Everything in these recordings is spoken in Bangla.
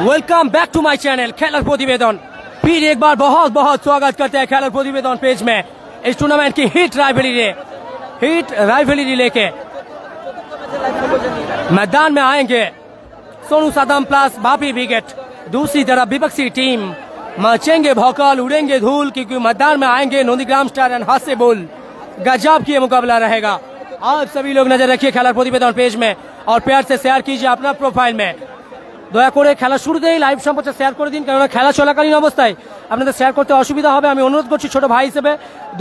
Welcome back to my channel खेलर प्रतिवेदन। फिर एक बार बहुत बहुत स्वागत करते हैं खेलर प्रतिवेदन पेज में। इस टूर्नामेंट की हिट राइवलरी लेके मैदान में आएंगे सोनू सादम प्लस बापी विकेट। दूसरी तरफ विपक्षी टीम मचेंगे भौकाल उड़ेंगे धूल, क्योंकि मैदान में आएंगे नंदीग्राम स्टार एंड हास्यबुल। गजब की मुकाबला रहेगा। आप सभी लोग नजर रखिए खेलर प्रतिवेदन पेज में और प्यार से शेयर कीजिए अपना प्रोफाइल में। দয়া করে খেলা শুরুতেই লাইভ সম্প্রচার শেয়ার করে দিন, কারণ খেলা চলাকালীন অবস্থায় আপনাদের শেয়ার করতে অসুবিধা হবে। আমি অনুরোধ করছি ছোট ভাই হিসেবে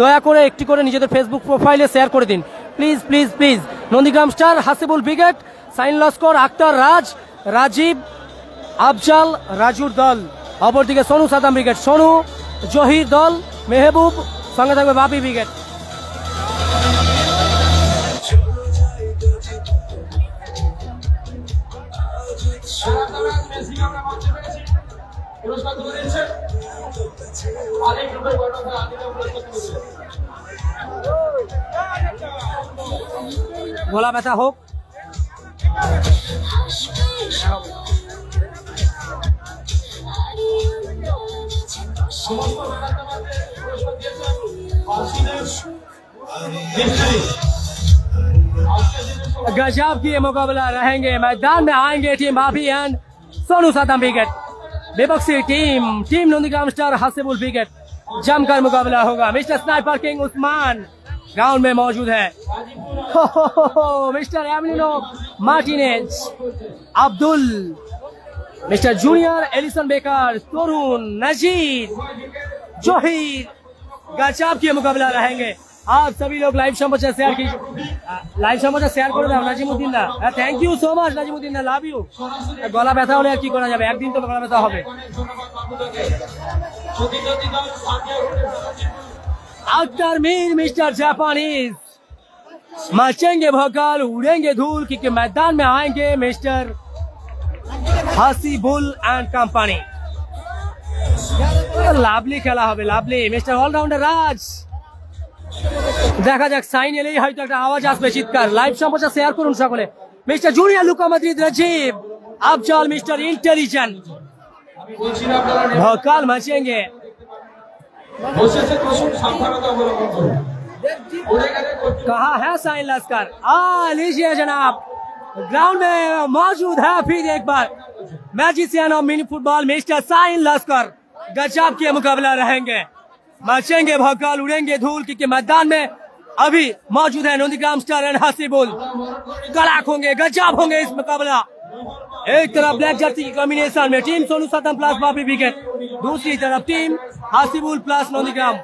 দয়া করে একটি করে নিজেদের ফেসবুক প্রোফাইলে শেয়ার করে দিন please please please. Nandigram star Hasibul wicket, Sain Laskar Akhtar Raj, Rajib Afzal রাজুর দল। অপরদিকে সোনু সাদাম উইকেট, সোনু জহির দল, মেহবুব সঙ্গে থাকবে বাপি উইকেট। গলা ব্যথা হোক। गजब की मुकाबला रहेंगे। मैदान में आएंगे team Bapi and Sonu Saddam wicket. विपक्षी team Nandigram star Hasibul wicket. जमकर मुकाबला होगा। Mister sniper king Usman ground में मौजूद है। मिस्टर एमिनो Martinez, Abdul, mister junior Alisson Becker, Tarun, Nazir, Zohir. गजब के मुकाबला रहेंगे। आप सभी लोग लाइव संप्रोचार शेयर कीजिए, लाइव संप्रोचार शेयर করে দাও। নাজিমউদ্দিন দা, thank you so much Nazimuddin দা, লাভ ইউ। গলা ব্যথা হলে আর কি করা যাবে, একদিন তো গলা ব্যথা হবে। अख्तर मीर मिस्टर जापानीज, मचेंगे भौकाल उड़ेंगे धूल, क्योंकि मैदान में आएंगे मिस्टर हासिबुल एंड कंपनी। लाभली खेला হবে, लाभली। मिस्टर অলরাউন্ডার রাজ, দেখা যাক সাইন এলেই হয়তো একটা আওয়াজ আসবে, চিৎকার। লাইভ সম্প্রচার শেয়ার করুন সকলে। Mister junior Luka Madrid, Rajib Afzal, mister intelligent भौकाल मचेंगे। कहा है साइन लश्कर? लीजिए जनाब, ग्राउंड में मौजूद है फिर एक बार magician of mini football mister Sain Laskar. गजब के मुकाबला रहेंगे। मचेंगे भौकाल उड़ेंगे धूल, क्योंकि मैदान में अभी मौजूद है नंदीग्राम स्टार एंड हासिबुल। कड़ाक होंगे, गजब होंगे इस मुकाबला। एक तरफ ब्लैक जर्सी की कॉम्बिनेशन में team Sonu Saddam plus Bapi wicket, दूसरी तरफ टीम हासिबुल प्लस नंदीग्राम।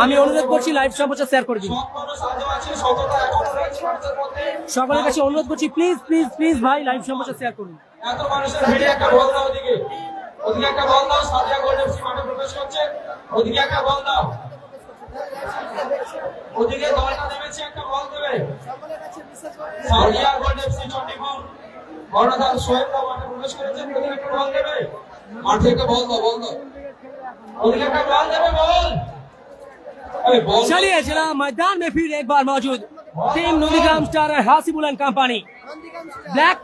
আমি অনুরোধ করছি লাইভ সম্প্রচার শেয়ার করে দিন। সকলের কাছে অনুরোধ করছি প্লিজ প্লিজ প্লিজ ভাই লাইভ সম্প্রচার শেয়ার করুন। এত মানুষের ভিড়ে একটা বল দাও, ওদিকে ওদিকে একটা বল দাও। সাদিয়া গোল্ড এফসি মাঠে প্রবেশ করছে, ওদিকে একটা বল দাও। ওদিকে দলটা নেমেছে, একটা বল দেবে। সাদিয়া গোল্ড এফসি চন্ডিপুর বড়দার সোহেল দা মাঠে প্রবেশ করেছে, ওদিকে একটা বল দেবে। মাঠে একটা বল দাও, বল দাও। ওদিকে একটা বল দেবে, বল। चलिए जनाब, मैदान में फिर एक बार मौजूद team Nandigram star Hasibul and company. Black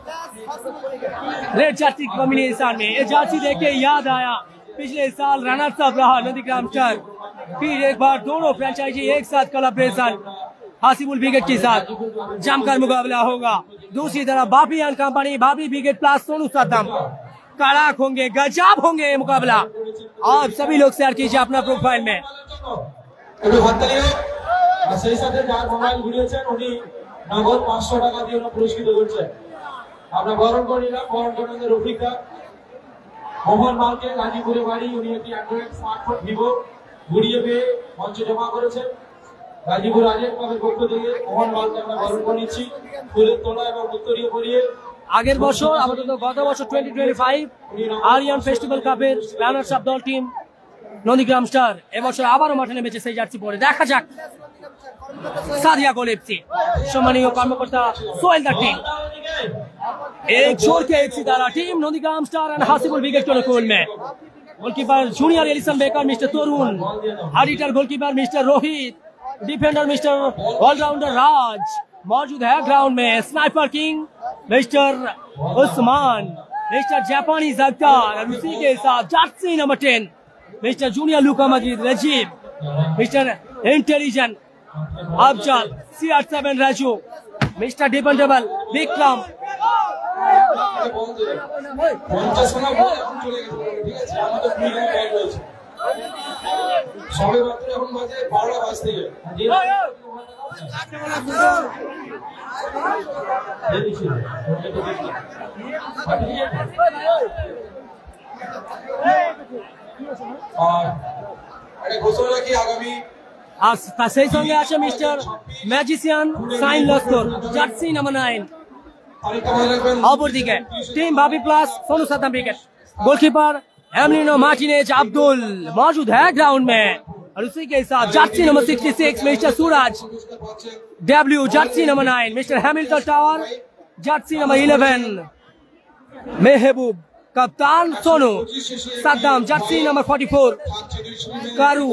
red jersey combination में ये जर्सी देख के याद आया पिछले साल रनर्स अप रहा नंदीग्राम स्टार। फिर एक बार दोनों फ्रेंचाइजी एक साथ कोलैबोरेशन हासिबुल विकेट के साथ जमकर मुकाबला होगा। दूसरी तरफ Bapi and company, Bapi wicket plus Sonu Saddam. कड़ाक होंगे, गजब होंगे ये मुकाबला। आप सभी लोग शेयर कीजिए अपना प्रोफाइल में। একটু হাততালি হোক। আর সেই সাথে যার মোবাইল ঘুরিয়েছেন উনি নগদ 500 টাকা দিয়ে ওনাকে পুরস্কৃত করছেন। আমরা বরণ করে নিলাম। বরণ করেন রফিকা মোহন মালকে, গাজীপুরে বাড়ি। উনি একটি অ্যান্ড্রয়েড স্মার্টফোন ভিভো ঘুরিয়ে পেয়ে মঞ্চে জমা করেছেন। গাজীপুর রাজের ক্লাবের পক্ষ থেকে মোহন মালকে আমরা বরণ করে নিচ্ছি ফুলের তোলা এবং উত্তরীয় পরিয়ে। আগের বছর আপাতত গত বছর 2025 আরিয়ান ফেস্টিভ্যাল কাপের রানার্স আপ দল টিম নন্দীগ্রাম স্টার এবছর আবারও মাঠে নেমেছে সেই জার্সি পরে। দেখা যাক সাদিয়া গোল্ড এফসি সম্মানীয় কর্মকর্তা সোহেল দার टीम एक छोड़ के एक सितारा team Nandigram star and Hasibul wicket के अनुकूल में। Goalkeeper junior Alisson Becker, mister Tarun, editor goalkeeper mister Rohit, defender mister allrounder Raj, मौजूद है ग्राउंड में sniper king mister Usman. Mister जापानी अख्तर और उसी के साथ jersey number 10 mister junior Luka Majid Rajib, mister intelligent Afzal, CR7 Raju, mister dependable Vikram. সেই সঙ্গে আছে mister magician Sain Laskar, jersey number 9। অপরদিকে team Bapi plus Sonu Saddam wicket, goalkeeper Emiliano Martinez Abdul मौजूद है ग्राउंड में और उसी के साथ jersey number 66 mister Suraj W, jersey number 9 mister Hamilton tower, jersey number 11 Mehboob, कप्तान सोनू सादम, जर्सी नंबर 44 कारू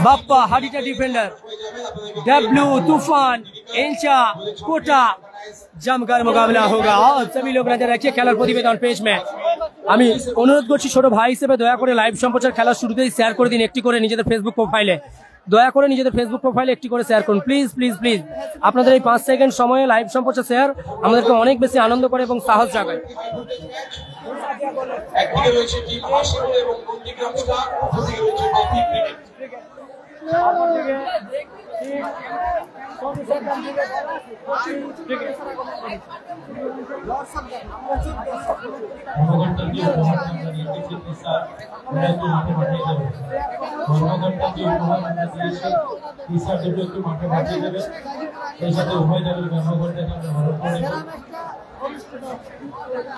बाप्पा हाडीटा डिफेंडर, डब्ल्यू तूफान इंचा कोटा। जमकर मुकाबला होगा और सभी लोग नजर रखिए खेलार प्रतिवेदन पेज में। আমি অনুরোধ করছি ছোট ভাই হিসেবে দয়া করে লাইভ সম্প্রচার খেলার শুরুতেই শেয়ার করে দিন একটি করে নিজেদের ফেসবুক প্রোফাইলে, দয়া করে নিজেদের ফেসবুক প্রোফাইলে একটি করে শেয়ার করুন প্লিজ প্লিজ প্লিজ। আপনাদের এই 5 সেকেন্ড সময়ে লাইভ সম্প্রচার শেয়ার আমাদেরকে অনেক বেশি আনন্দ করে এবং সাহস জাগায়। একদিকে রয়েছে টিম হাসিবুল এবং নন্দীগ্রাম স্টার, অপরদিকে রয়েছে বাপি ক্রিকেট।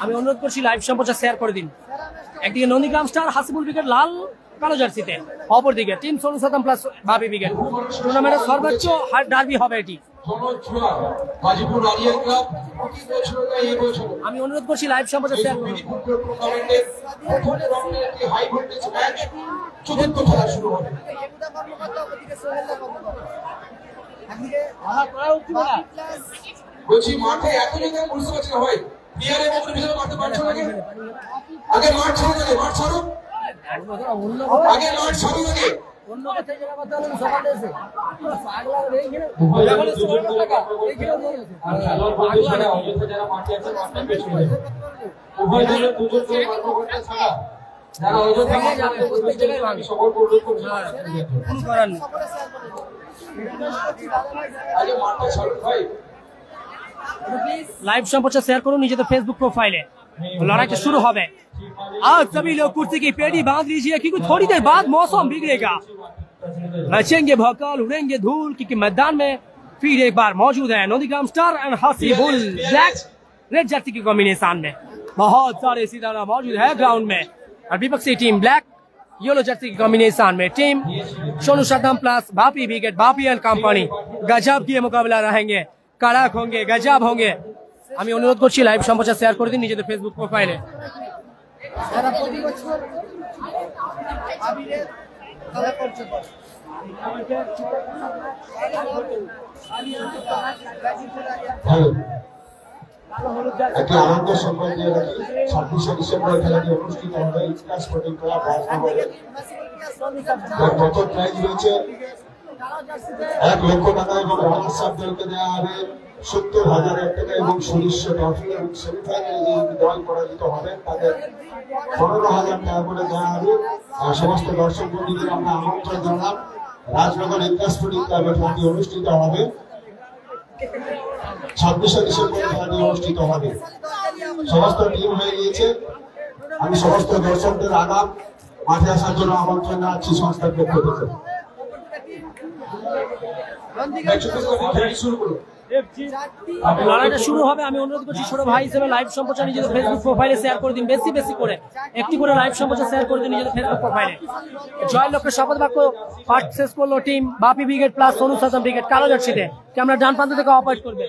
আমি অনুরোধ করছি লাইভ সম্প্রচার শেয়ার করে দিন। একদিকে নন্দীগ্রাম স্টার হাসিবুল উইকেট লাল কালো জার্সিতে, অপরদিকে টিম সোনু সাদম প্লাস ভাবি উইকেট। টুর্নামেন্টের সর্বোচ্চ ডার্বি হবে এটি। আমি অনুরোধ করছি লাইভ সম্প্রচার শেয়ার করুন। বলছি মাঠে এত জায়গায় বুঝতে পারছি না ভাই, প্লেয়ারের মধ্যে ভিতরে মাঠে পারছো নাকি? আগে মাঠ ছাড়ো, আগে মাঠ ছাড়ো, আগে মাঠ ছাড়ো, আগে অন্য কোথায় জায়গা কথা বলেন সকাল এসে পাগলা হয়ে গেল। খেলোয়াড় বলতে ছাড়া অযথা যারা মাঠে আছে মাঠে পেছনে যাবে, উভয় দলের দুজন করে কর্মকর্তা ছাড়া যারা অযথা মাঠে আছে আমি সকল করতে করছি কোনো করার নেই। আগে মাঠটা ছাড়ো ভাই। लाइव संप्रोचार शेयर करो নিজেদের फेसबुक प्रोफाइले। लड़ाई शुरू होवे। आज सभी लोग कुर्सी की पेटी बांध लीजिए क्योंकि थोड़ी देर बाद मौसम बिगड़ेगा। मचेंगे भौकाल, उड़ेंगे धूल क्योंकि मैदान में फिर एक बार मौजूद है Nandigram star and Hasibul black red jersey के कॉम्बिनेशन में। बहुत सारे सितारा मौजूद है ग्राउंड में और विपक्षी टीम ब्लैक येलो जर्सी के कॉम्बिनेशन में team Sonu Saddam plus Bapi wicket, Bapi and company. गजब की मुकाबला रहेंगे, कड़क होंगे, गजब होंगे। আমি অনুরোধ করছি লাইভ সম্প্রচার শেয়ার করে দিন নিজেদের ফেসবুক প্রোফাইলে। একটি আনন্দ সংবাদ দিয়ে রাখি, 26শে ডিসেম্বর খেলাটি অনুষ্ঠিত হবে ইস্কা স্পোর্টিং ক্লাব রাজনগরে। তার নতুন প্রাইজ রয়েছে 1 লক্ষ টাকা এবং রানার্স আপ দলকে দেওয়া হবে 70,000 টাকা এবং 1600 ট্রফি এবং সেমিফাইনালে যে দল পরাজিত হবে তাদের 15,000 টাকা করে দেওয়া হবে। আর সমস্ত দর্শক বন্ধুদের আমরা আমন্ত্রণ জানালাম, রাজনগর ইস্কা স্পোর্টিং ক্লাবে খেলাটি অনুষ্ঠিত হবে 26শে ডিসেম্বর খেলাটি অনুষ্ঠিত হবে। সমস্ত টিম হয়ে গিয়েছে, আমি সমস্ত দর্শকদের আগাম মাঠে আসার জন্য আমন্ত্রণ জানাচ্ছি সংস্থার পক্ষ থেকে। লড়াইটা শুরু হবে। আমি অনুরোধ করছি ছোট ভাই হিসেবে লাইভ সম্প্রচার নিজেদের ফেসবুক প্রোফাইলে শেয়ার করে দিন, বেশি বেশি করে একটি করে লাইভ সম্প্রচার শেয়ার করে দিন নিজেদের ফেসবুক প্রোফাইলে। জয়ের লক্ষ্যে শপথ বাক্য পাঠ শেষ করলো team Bapi brigade plus Sonu Saddam brigade কালো জার্সিতে। ক্যামেরা ডান প্রান্ত থেকে অপারেট করবে,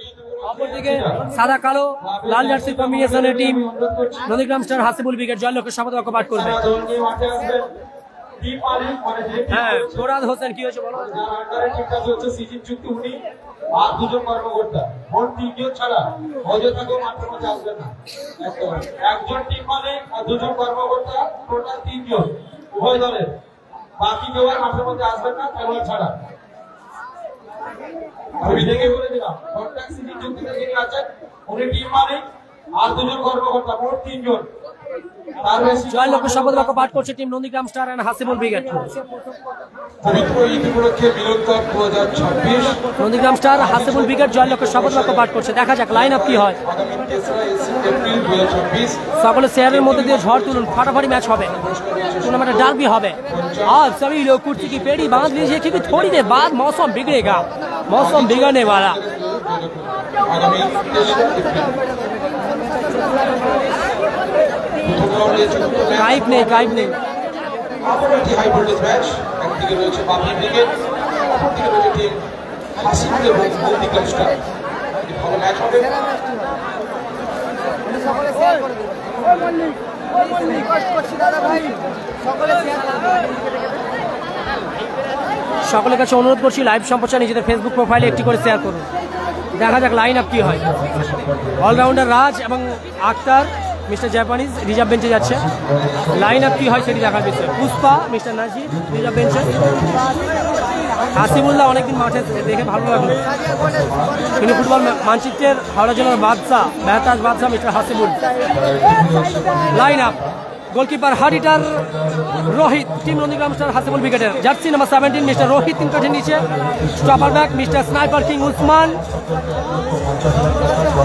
অপরদিকে সাদা কালো লাল জার্সির কম্বিনেশনের team Nandigram star Hasibul brigade জয়ের লক্ষ্যে শপথ বাক্য পাঠ করবে। হ্যাঁ, ফোরাদ হোসেন কি হয়েছে বলো? আর দুজন কর্মকর্তা, মোট 3 জন ছাড়া অযথা কেউ মাঠের মধ্যে আসবে না। একজন টিম মালিক আর 2 জন কর্মকর্তা, টোটাল 3 জন উভয় দলের। বাকি কেউ আর মাঠের মধ্যে আসবেন না খেলোয়াড় ছাড়া। আমি দেখে বলে দিলাম, কন্ট্যাক্ট সিটি চুক্তিতে যিনি আছেন উনি টিম মালিক আর 2 জন কর্মকর্তা, মোট 3 জন। জয় লক্ষ্য শপথ বাক্য পাঠ করছে team Nandigram star and Hasibul brigade. পবিত্র ঈদ উপলক্ষে Milan cup 2026 Nandigram star Hasibul brigade জয় লক্ষ্য শপথ বাক্য পাঠ করছে। দেখা যাক লাইন আপ কি হয়। আগামী 3রা এপ্রিল 2026 সকলে শেয়ারের মধ্যে দিয়ে ঝড় তুলুন, ফাটাফাটি मैच হবে, टूर्नामेंट डार्बी হবে। आज सभी लोग कुर्सी की पेड़ी बांध लीजिए क्योंकि थोड़ी देर बाद मौसम बिगड़ेगा, मौसम बिगड़ने वाला। আগামী 3রা এপ্রিল काइप नहीं অপরটি হাই ভোল্টেজ ম্যাচ। একদিকে রয়েছে বাপি ব্রিগেড, অপরদিকে রয়েছে টিম হাসিবুল এবং নন্দীগ্রাম স্টার। এটি ভালো ম্যাচ হবে। সকলের কাছে অনুরোধ করছি লাইভ সম্প্রচার নিজেদের ফেসবুক প্রোফাইলে একটি করে শেয়ার করুন। দেখা যাক লাইন আপ কি হয়। অলরাউন্ডার রাজ এবং আক্তার মিস্টার জাপানিজ রিজার্ভ বেঞ্চে যাচ্ছে। লাইন আপ কি হয় সেটি দেখার বিষয়। পুষ্পা মিস্টার নাজির রিজার্ভ বেঞ্চে। হাসিবুল্লাহ অনেকদিন মাঠে দেখে ভালো লাগলো, কিন্তু ফুটবল মানচিত্রের হাওড়া জেলার বাদশাহ মেহতাজ বাদশাহ mister Hasibul. Line up goalkeeper hard hitter Rohit team Nandigram star Hasibul ব্রিগেডের। জার্সি নাম্বার 17 মিস্টার রোহিত 3 কাঠের নিচে। Stopper back mister sniper king Usman.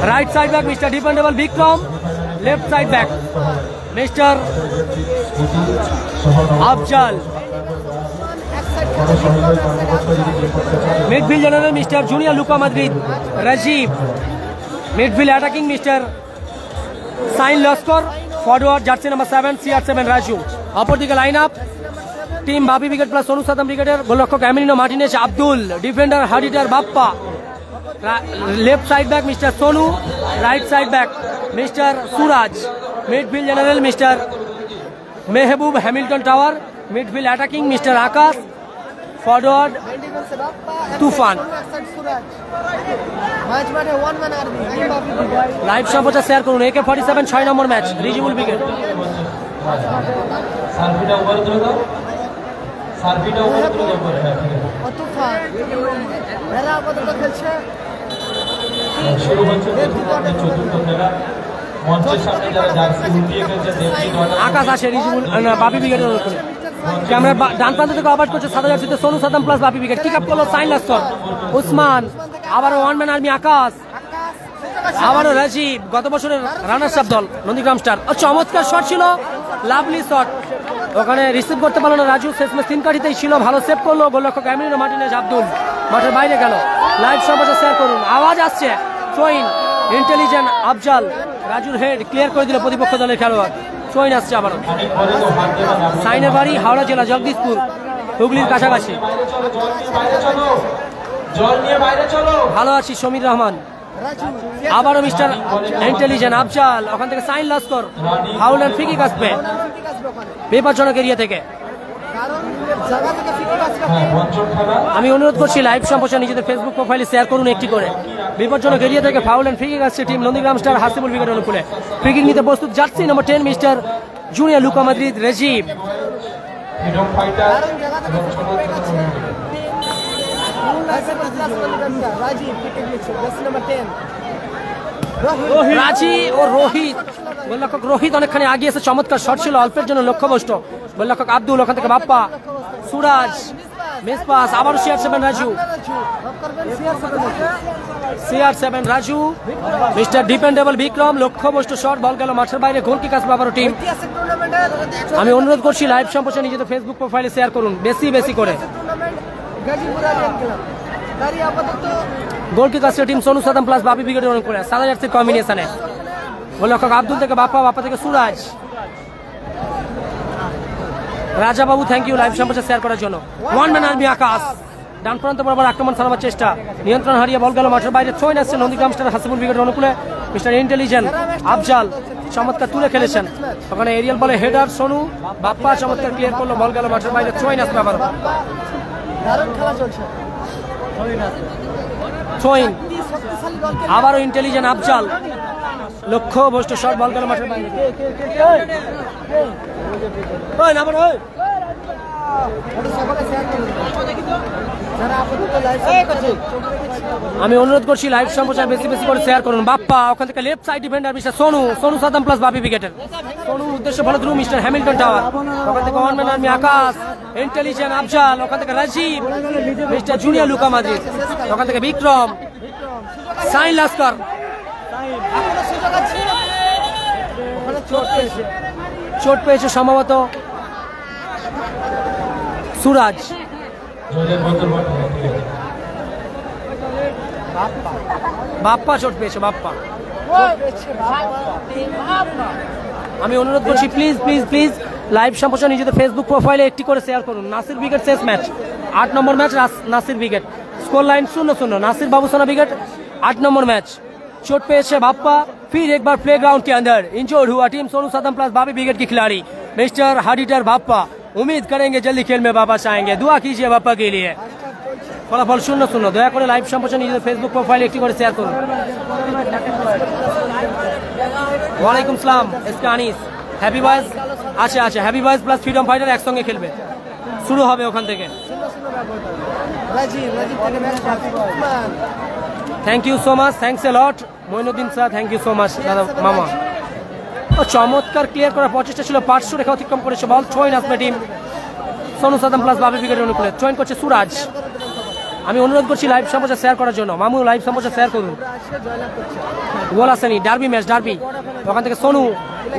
Right side back mister dependable Vikram. Left side back mister Afzal. Midfield general mister junior Luka Madrid Rajiv. Midfield attacking mister Sain Laskar. Forward jersey number 7 CR7 Raju. अपर दिके line up team Bapi brigade plus Sonu सादम brigadier. गोलरक्षक Emiliano Martinez Abdul. Defender hard hitter Bappa. Left side back mister Sonu. Right side back mister Suraj. Midfield general mister Mehboob Hamilton tower. Midfield attacking mister Akash. Forward Toofan. Live সম্প্রচার শেয়ার করুন। AK-47 6 number match Rijibul brigade. সার্ভিটা ওভার ধরে দাও, সার্ভিটা ওভার ধরে দাও পরে। হ্যাঁ ঠিক আছে। তুফান মেরা বদল খেলছে। শুরু হচ্ছে চতুর্থ খেলা। মঞ্চের সামনে যারা জার্সি উঠিয়ে গেছে দেবজি দল আকাশ আসে রিজিবুল বাপি ব্রিগেডের ওখানে। ক্যামেরা ডান প্রান্ত থেকে আবার করছে সাদা জার্সিতে Sonu Saddam plus Bapi brigade. Kick up করলো সাইন লাস্কর উসমান। আবারও ওয়ান ম্যান আর্মি আকাশ। আবারও রাজীব গত বছরের রানার্স আপ দল নন্দীগ্রাম স্টার। চমৎকার শট ছিল, লাভলি শট। ওখানে রিসিভ করতে পারলো না রাজু, শেষমেশ 3 কাঠিতেই ছিল, ভালো সেভ করলো গোলরক্ষক এমিলিনো মার্টিনেজ আব্দুল। মাঠের বাইরে গেল। লাইভ সম্প্রচার শেয়ার করুন। আওয়াজ আসছে থ্রোইন ইন্টেলিজেন্ট আফজাল রাজুর হেড ক্লিয়ার করে দিল প্রতিপক্ষ দলের খেলোয়াড়। থ্রোইন আসছে আবারও। সাইনের বাড়ি হাওড়া জেলা জগদীশপুর হুগলির কাছাকাছি। ভালো আছি সমীর রহমান। আবারও মিস্টার ইন্টেলিজেন্ট আফজাল ওখান থেকে Sain Laskar. Foul and free kick আসবে বিপজ্জনক এরিয়া থেকে। আমি অনুরোধ করছি লাইভ সম্প্রচার নিজেদের ফেসবুক প্রোফাইলে শেয়ার করুন একটি করে। বিপজ্জনক এরিয়া থেকে ফাউল এন্ড ফ্রি কিক আসছে team Nandigram star Hasibul brigade অনুকূলে। ফ্রি কিক নিতে প্রস্তুত jersey number 10 mister junior Luka Madrid Rajib. Raji ও রোহিত। গোলরক্ষক রোহিত অনেকখানি আগে এসে চমৎকার শট ছিল, অল্পের জন্য লক্ষ্যভ্রষ্ট। গোলরক্ষক আব্দুল ওখান থেকে বাপ্পা। সুরাজ মিস পাস। আবারও CR7 Raju. CR7 Raju mister dependable Vikram. লক্ষ্যভ্রষ্ট শট, বল গেল মাঠের বাইরে। গোল কিক আসবে আবারও টিম। আমি অনুরোধ করছি লাইভ সম্প্রচার নিজেদের ফেসবুক প্রোফাইলে শেয়ার করুন বেশি করে। গোল কিক আসছে টিম সোনু সাদাম প্লাস বাপি ব্রিগেডের অনুকূলে সাদা জার্সির কম্বিনেশনে। গোলরক্ষক আব্দুল থেকে বাপ্পা, বাপ্পা থেকে সুরাজ। Raja Babu thank you live সম্প্রচার শেয়ার করার জন্য। ওয়ান ম্যান আর্মি আকাশ ডান প্রান্ত বরাবর আক্রমণ চালাবার চেষ্টা, নিয়ন্ত্রণ হারিয়ে বল গেল মাঠের বাইরে। থ্রোইন আসছে নন্দীগ্রাম স্টার হাসিবুল ব্রিগেডের অনুকূলে। মিস্টার ইন্টেলিজেন্ট আফজাল চমৎকার তুলে খেলেছেন। ওখানে এরিয়াল বলে হেডার সোনু বাপ্পা চমৎকার ক্লিয়ার করলো, বল গেল মাঠের বাইরে। থ্রোইন আসবে আবার। থ্রোইন, আবারও ইন্টেলিজেন্ট আফজাল, লক্ষ্য বস্তু শট বল গেল মাঠের বাইরে। আমি অনুরোধ করছি লাইভ সম্প্রচার বেশি বেশি করে শেয়ার করুন। বাপ্পা ওখান থেকে left side defender mister Sonu Saddam plus Bapi উইকেটের। সোনু উদ্দেশ্য ভালো থ্রু মিস্টার হ্যামিল্টন টাওয়ার, ওখান থেকে one man army Akash, intelligent Afzal, ওখান থেকে Rajib, mister junior Luka Madrid, ওখান থেকে বিক্রম, সাইন লাস্কার, চোট পেয়েছে সম্ভবত সুরাজ। বাপ্পা চোট পেয়েছে, বাপ্পা। আমি অনুরোধ করছি প্লিজ প্লিজ প্লিজ লাইভ সম্প্রচার নিজেদের ফেসবুক প্রোফাইলে একটি করে শেয়ার করুন। নাসির উইকেট শেষ match, 8 number match, Nasir wicket, score line 0-0, Nasir Babusona wicket, 8 number match. चोट पेश है बाप्पा, फिर एक बार प्ले ग्राउंड के अंदर इंजोर्ड हुआ team Sonu Saddam plus Bapi wicket की खिलाड़ी मिस्टर हार्डिटर बाप्पा। उम्मीद करेंगे जल्दी खेल में वापस आएंगे, दुआ कीजिए बाप्पा के लिए। ফলাফল 0-0। দয়া করে লাইভ সম্প্রচার নিজেদের ফেসবুক প্রোফাইলে একটি করে শেয়ার করুন। ওয়ালাইকুম সালাম এসকে আনিস, হ্যাপি বয়েজ। আচ্ছা আচ্ছা, happy boys plus freedom fighter একসঙ্গে খেলবে, শুরু হবে ওখান থেকে। Thank you so much, thanks a lot Moinuddin sir, thank you so much দাদা মামা। চমৎকার ক্লিয়ার করার প্রচেষ্টা ছিল, 500 রেখা অতিক্রম করেছে বল। থ্রোইন আসবে টিম সোনু সাদম প্লাস বাপি উইকেটের অনুকূলে, থ্রোইন করছে সুরাজ। আমি অনুরোধ করছি লাইভ সম্প্রচার শেয়ার করার জন্য, মামু লাইভ সম্প্রচার শেয়ার করুন। গোল আসেনি, ডার্বি ম্যাচ, ডার্বি, ওখান থেকে সোনু,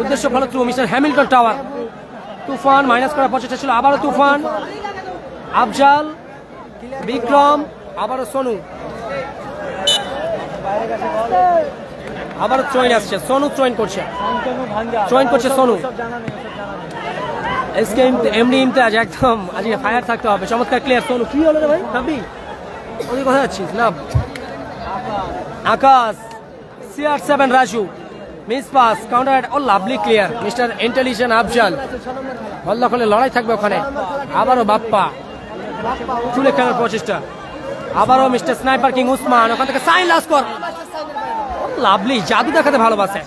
উদ্দেশ্য ভালো থ্রু মিস্টার হ্যামিল্টন টাওয়ার, তুফান মাইনাস করার প্রচেষ্টা ছিল, আবারও তুফান, আফজাল, বিক্রম, আবারও সোনু, আবারও থ্রোইন আসছে, সোনু থ্রোইন করছে, সোনু। এসকে এমডি ইমতাজ একদম আজকে ফায়ার থাকতে হবে, চমৎকার ক্লিয়ার সোনু। কি হলো রে ভাই রাব্বি, ওই কোথায় যাচ্ছিস না? Akash, CR7 Raju, miss pass, counter, ও lovely clear mister intelligent Afzal. Ball দখলে লড়াই থাকবে ওখানে, আবারও বাপ্পা চুলে খেলার প্রচেষ্টা, আবারও মিস্টার স্নাইপার কিং উসমান, ওখান থেকে সাইন লাস্কর, লাভলি জাদু দেখাতে ভালোবাসে,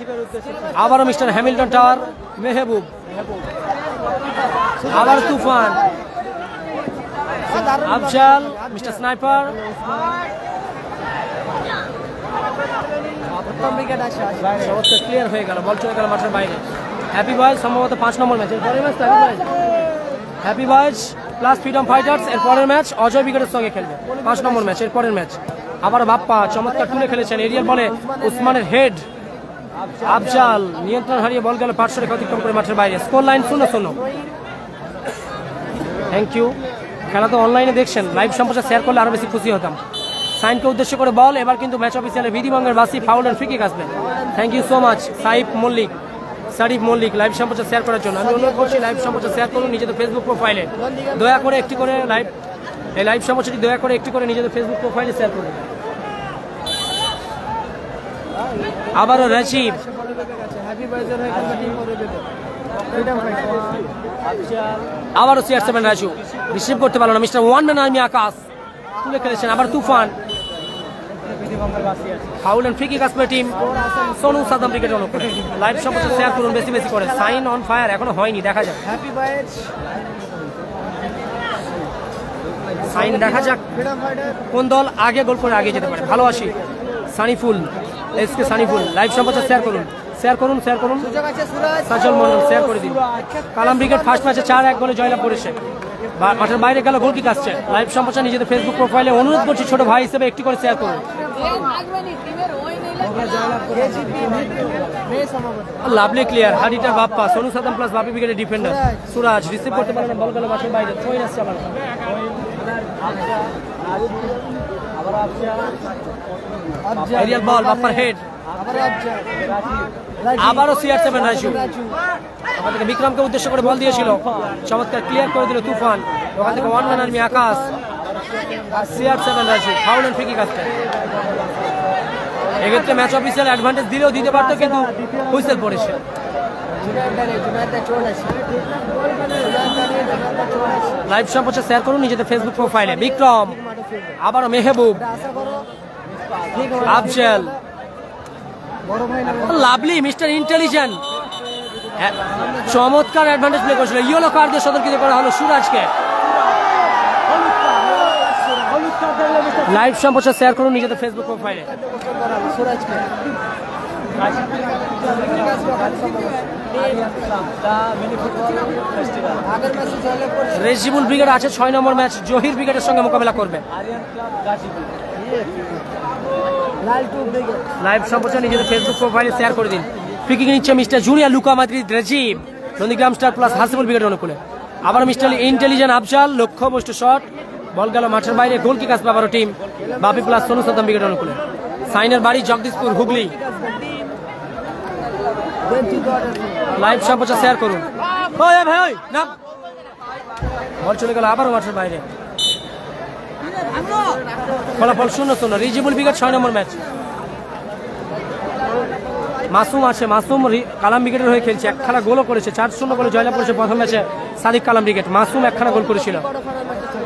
আবারও মিস্টার হ্যামিল্টন টাওয়ার, মেহবুব, আবার তুফান, আফজাল, মিস্টার স্নাইপার, ক্লিয়ার হয়ে গেল, বল চলে গেল মাঠের বাইরে। হ্যাপি বয়েজ সম্ভবত 5 নম্বর ম্যাচ, এর পরের match happy boys plus freedom fighters, এর পরের ম্যাচ অজয় উইকেটের সঙ্গে খেলবে, 5 নম্বর ম্যাচ, এর পরের ম্যাচ। আবার বাপ্পা চমৎকার তুলে খেলেছেন, এরিয়াল বলে উসমানের হেড, আফজাল নিয়ন্ত্রণ হারিয়ে বল গেল 500 রেখা অতিক্রম করে মাঠের বাইরে, স্কোর লাইন 0-0। Thank you. খেলা তো অনলাইনে দেখছেন, লাইভ সম্প্রচার শেয়ার করলে আরো বেশি খুশি হতাম। সাইনকে উদ্দেশ্য করে বল, এবার কিন্তু ম্যাচ অফিসিয়ালে বিধিভঙ্গের বাসি, ফাউল এন্ড ফ্রি কিক আসবে। Thank you so much Sarif Mallick live সম্প্রচার শেয়ার করার জন্য। আমি অনুরোধ করছি লাইভ সম্প্রচার শেয়ার করুন নিজেদের ফেসবুক প্রোফাইলে, দয়া করে একটি করে এই লাইভ সম্প্রচারটি দয়া করে একটি করে নিজেদের ফেসবুক প্রোফাইলে শেয়ার করুন। আবারও রাজীব, আবারও CR7 রাজু, রিসিভ করতে পারলো না মিস্টার ওয়ান ম্যান আর্মি আকাশ, তুলে খেলেছেন, আবার তুফান, ফাউল এন্ড ফ্রি কিক আসবে টিম সোনু সাদম উইকেটের অনুকূলে। লাইভ সম্প্রচার শেয়ার করুন বেশি বেশি করে। সাইন অন ফায়ার এখনো হয়নি, দেখা যাক সাইন, দেখা যাক কোন দল আগে গোল করে আগে যেতে পারে। ভালোবাসি সানিফুল, এসকে সানিফুল, লাইভ সম্প্রচার শেয়ার করুন সাজল মন্ডল, শেয়ার করে দিন। কালাম ব্রিগেড ফার্স্ট ম্যাচে 4-1 গোলে জয়লাভ করেছে, মাঠের বাইরে গেল, গোল কিক আসছে। লাইভ সম্প্রচার নিজেদের ফেসবুক প্রোফাইলে অনুরোধ করছি ছোট ভাই হিসেবে একটি করে শেয়ার করুন। Lovely clear, hard hitter Bappa, Sonu Saddam plus Bapi উইকেটের ডিফেন্ডার সুরাজ, রিসিভ করতে পারে না, বল গেল মাঠের বাইরে, থ্রোইন আসছে আবার। এরিয়াল বল, বাপ্পার হেড, আবারও CR7 রাজু, ওখান থেকে বিক্রমকে উদ্দেশ্য করে বল দিয়েছিল, চমৎকার ক্লিয়ার করে দিল তুফান, ওখান থেকে one man army Akash, CR7 Raju, foul and free kick আসছে। এক্ষেত্রে ম্যাচ অফিসিয়াল অ্যাডভান্টেজ দিলেও দিতে পারতো, কিন্তু হুইসেল পড়েছে। লাইভ সম্প্রচার শেয়ার করুন নিজেদের ফেসবুক প্রোফাইলে। বিক্রম, আবারও মেহবুব, আফজল বড় ভাই না লাভলি মিস্টার ইন্টেলিজেন্ট চমৎকার অ্যাডভান্টেজ প্লে করেছিল ইয়েলো কার্ড দিয়ে সতর্কিত করা হলো সুরাজকে লাইভ সম্প্রচার শেয়ার করুন নিজেদের ফেসবুক প্রোফাইলে সুরাজকে আগের ম্যাচে জয়লাভ করেছে রেজিবুল ব্রিগেড আছে 6 নম্বর ম্যাচ জহির ব্রিগেডের সঙ্গে মোকাবেলা করবে লাল টু ব্রিগেড লাইভ সম্প্রচার নিজেদের ফেসবুক প্রোফাইলে শেয়ার করে দিন ফ্রি কিক নিচ্ছে mister junior Luka Madrid Rajib Nandigram star plus Hasibul brigade অনুকূলে আবার মিস্টার ইন্টেলিজেন্ট আফজাল লক্ষ্যবস্তু শট বল গেল মাঠের বাইরে গোল কিক আসবে আবারও team Bapi plus Sonu Saddam brigade অনুকূলে সাইনের বাড়ি জগদীশপুর হুগলি লাইভ সম্প্রচার শেয়ার করুন ওই ভাই ওই না বল চলে গেল আবারও মাঠের বাইরে ফলাফল 0-0 Rijibul brigade 6 number match Masum আছে মাসুম কালাম ব্রিগেডের হয়ে খেলছে একখানা গোলও করেছে 4-0 গোলে জয়লাভ করেছে প্রথম ম্যাচে সাদিক কালাম ব্রিগেড মাসুম একখানা গোল করেছিল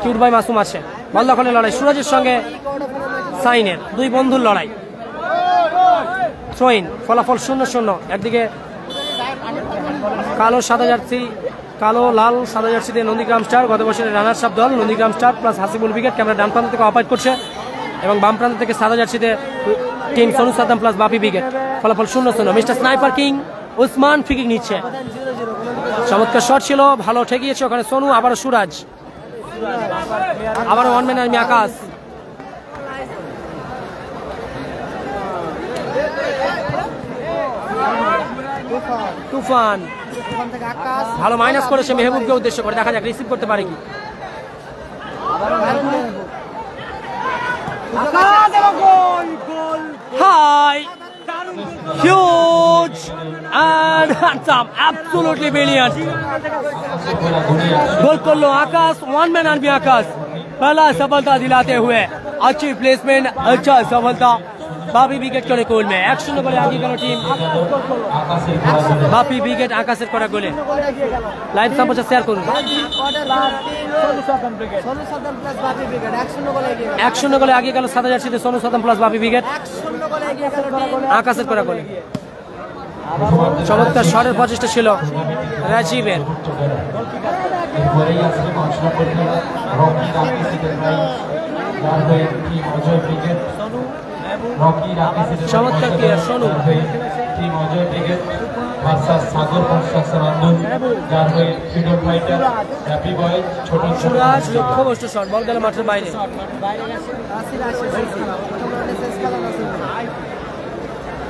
কিউট ভাই মাসুম আছে বল দখলের লড়াই সুরাজের সঙ্গে সাইনের দুই বন্ধুর লড়াই থ্রোইন ফলাফল 0-0 একদিকে কালো সাদা জার্সি কালো লাল সাদা জার্সিতে নন্দীগ্রাম স্টার গত বছরের রানার্স আপ দল Nandigram star plus Hasibul brigade camera ডান প্রান্ত থেকে অপারেট করছে এবং বাম প্রান্ত থেকে সাদা জার্সিতে team Sonu Saddam plus Bapi brigade ফলাফল 0-0 mister sniper king Usman free kick নিচ্ছে চমৎকার শট ছিল ভালো ঠেকিয়েছে ওখানে সোনু আবারও সুরাজ আবারও ওয়ান ম্যান আর্মি আকাশ তুফান থেকে আকাশ ভালো মাইনাস করেছে মেহবুবকে উদ্দেশ্য করে দেখা যাক রিসিভ করতে পারে কি high huge and handsome absolutely brilliant goal कर लो Akash one man army Akash पहला सफलता दिलाते हुए अच्छी प्लेसमेंट अच्छा सफलता बापी ब्रिगेड के गोल में 1-0 गोले आगे गलो टीम बापी ब्रिगेड आकाशের করা গোলে লাইভ সম্প্রচার শেয়ার করুন সোনু সাদ্দাম প্লাস বাপি ব্রিগেড 1-0 গোলে এগিয়ে 1-0 গোলে আগে গেল সাদা জার্সিতে সোনু সাদ্দাম প্লাস বাপি ব্রিগেড 1-0 গোলে এগিয়ে গেল আকাশের করা গোলে চমৎকার শটের প্রচেষ্টা ছিল রাজীবের চমৎকার player Sonu team Ajay brigade versus Sagar construction আন্দোলন যার হয়ে ফ্রিডম ফাইটার হ্যাপি বয় ছোট সুরাজ লক্ষ্যবস্তু শট বল গেল মাঠের বাইরে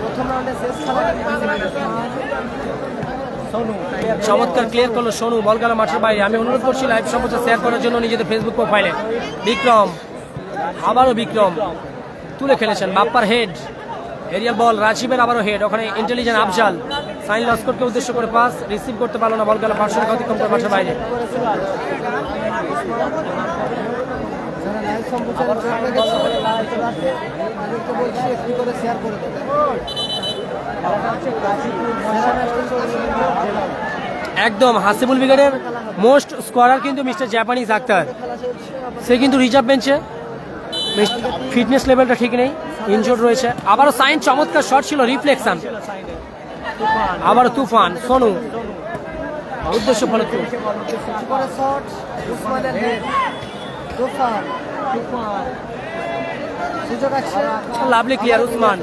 প্রথম রাউন্ডে শেষ খেলা চমৎকার ক্লিয়ার করলো সোনু বল গেল মাঠের বাইরে আমি অনুরোধ করছি লাইভ সম্প্রচার শেয়ার করার জন্য নিজেদের ফেসবুক প্রোফাইলে বিক্রম আবারও বিক্রম তুলে খেলেছেন বাপ্পার হেড এরিয়াল বল রাজীবের আবারও হেড ওখানে ইন্টেলিজেন্ট আফজাল সাইন লস্করকে উদ্দেশ্য করে পাস রিসিভ করতে পারলো না বল গেল 500 টাকা অতিক্রম করে মাঠের বাইরে একদম হাসিবুল ব্রিগেডের মোস্ট স্কোরার কিন্তু মিস্টার জাপানিজ আক্তার সে কিন্তু রিজার্ভ বেঞ্চে ফিটনেস লেভেলটা ঠিক নেই ইনজোর্ড রয়েছে আবারও সাইন চমৎকার শট ছিল রিফ্লেকশন আবারও তুফান সোনু উদ্দেশ্য ফলো লাভলি ক্লিয়ার উসমান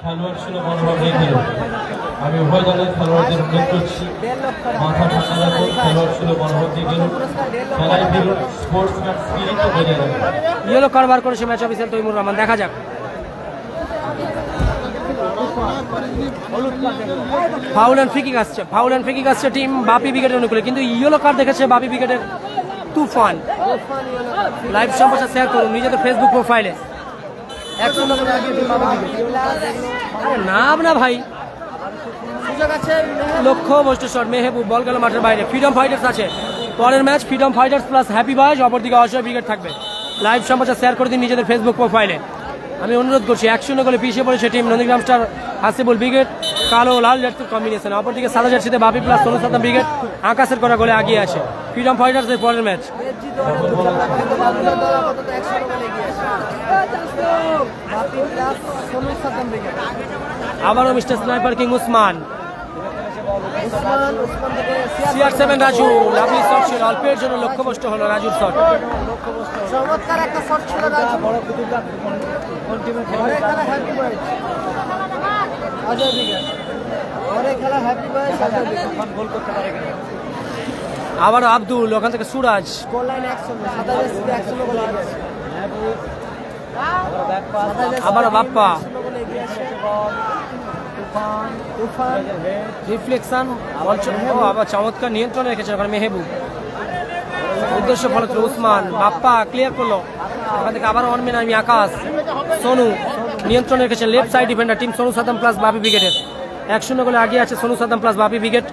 খেলোয়াড় ছিল মনোভাব রেখে আমি উভয় দলের খেলোয়াড়দের অনুরোধ করছি মাথা ঠান্ডা রাখুন খেলোয়াড় ছিল মনোভাব দিয়ে গেল খেলায় ফিরুন স্পোর্টসম্যান স্পিরিট বজায় রাখুন ইয়েলো কারবার করেছে ম্যাচ অফিসার তৈমুর রহমান দেখা যাক ফাউল এন্ড ফ্রি কিক আসছে টিম বাপি ব্রিগেডের অনুকূলে কিন্তু ইয়েলো কার্ড দেখেছে বাপি ব্রিগেডের তুফান লাইভ সম্প্রচার শেয়ার করুন নিজেদের ফেসবুক প্রোফাইলে না ভাই লক্ষ্যবস্তু শট মেহবুব বল গেল মাঠের বাইরে ফ্রিডম ফাইটার্স আছে পরের match freedom fighters plus happy boys অপরদিকে অজয় ব্রিগেড থাকবে লাইভ সম্প্রচার শেয়ার করে দিন নিজেদের ফেসবুক প্রোফাইলে আমি অনুরোধ করছি 1-0 গোলে পিছিয়ে পড়েছে team Nandigram star Hasibul brigade কালো লাল জার্সির কম্বিনেশন। অপরদিকে সাদা জার্সিতে বাপি প্লাস সোনু সাদাম ব্রিগেড আকাশের করা গোলে আগিয়ে আছে। ফ্রিডম ফাইটার্সের পরের ম্যাচ। আবারও mister sniper king Usman. CR7 Raju lovely shot ছিল, অল্পের জন্য লক্ষ্যভ্রষ্ট হলো রাজুর শট। চমৎকার একটা শট ছিল রাজু। ঘরে খেলা হ্যাপি বয়েজ অজয় ব্রিগেড, ঘরে খেলা হ্যাপি বয়েজ অজয় ব্রিগেড গোল করতে পারে কিনা। আবারও আব্দুল, ওখান থেকে সুরাজ। গোল লাইনে 100 সাদা জার্সিতে 100 গোল এগিয়ে আছে। আবারও বাপ্পা। তুফান রিফ্লেকশন আবার চমৎকার নিয়ন্ত্রণে রেখেছে ওখানে মেহেবুব। উদ্দেশ্য ফলত উসমান, বাপ্পা ক্লিয়ার করলো। ওখান থেকে আবার অন মেন আমি আকাশ। সোনু নিয়ন্ত্রণে রেখেছেন left side defender team Sonu Saddam plus Bapi ব্রিগেডের। 1-0 গোলে আগিয়ে আছে সোনু সাদাম প্লাস বাপি ব্রিগেড।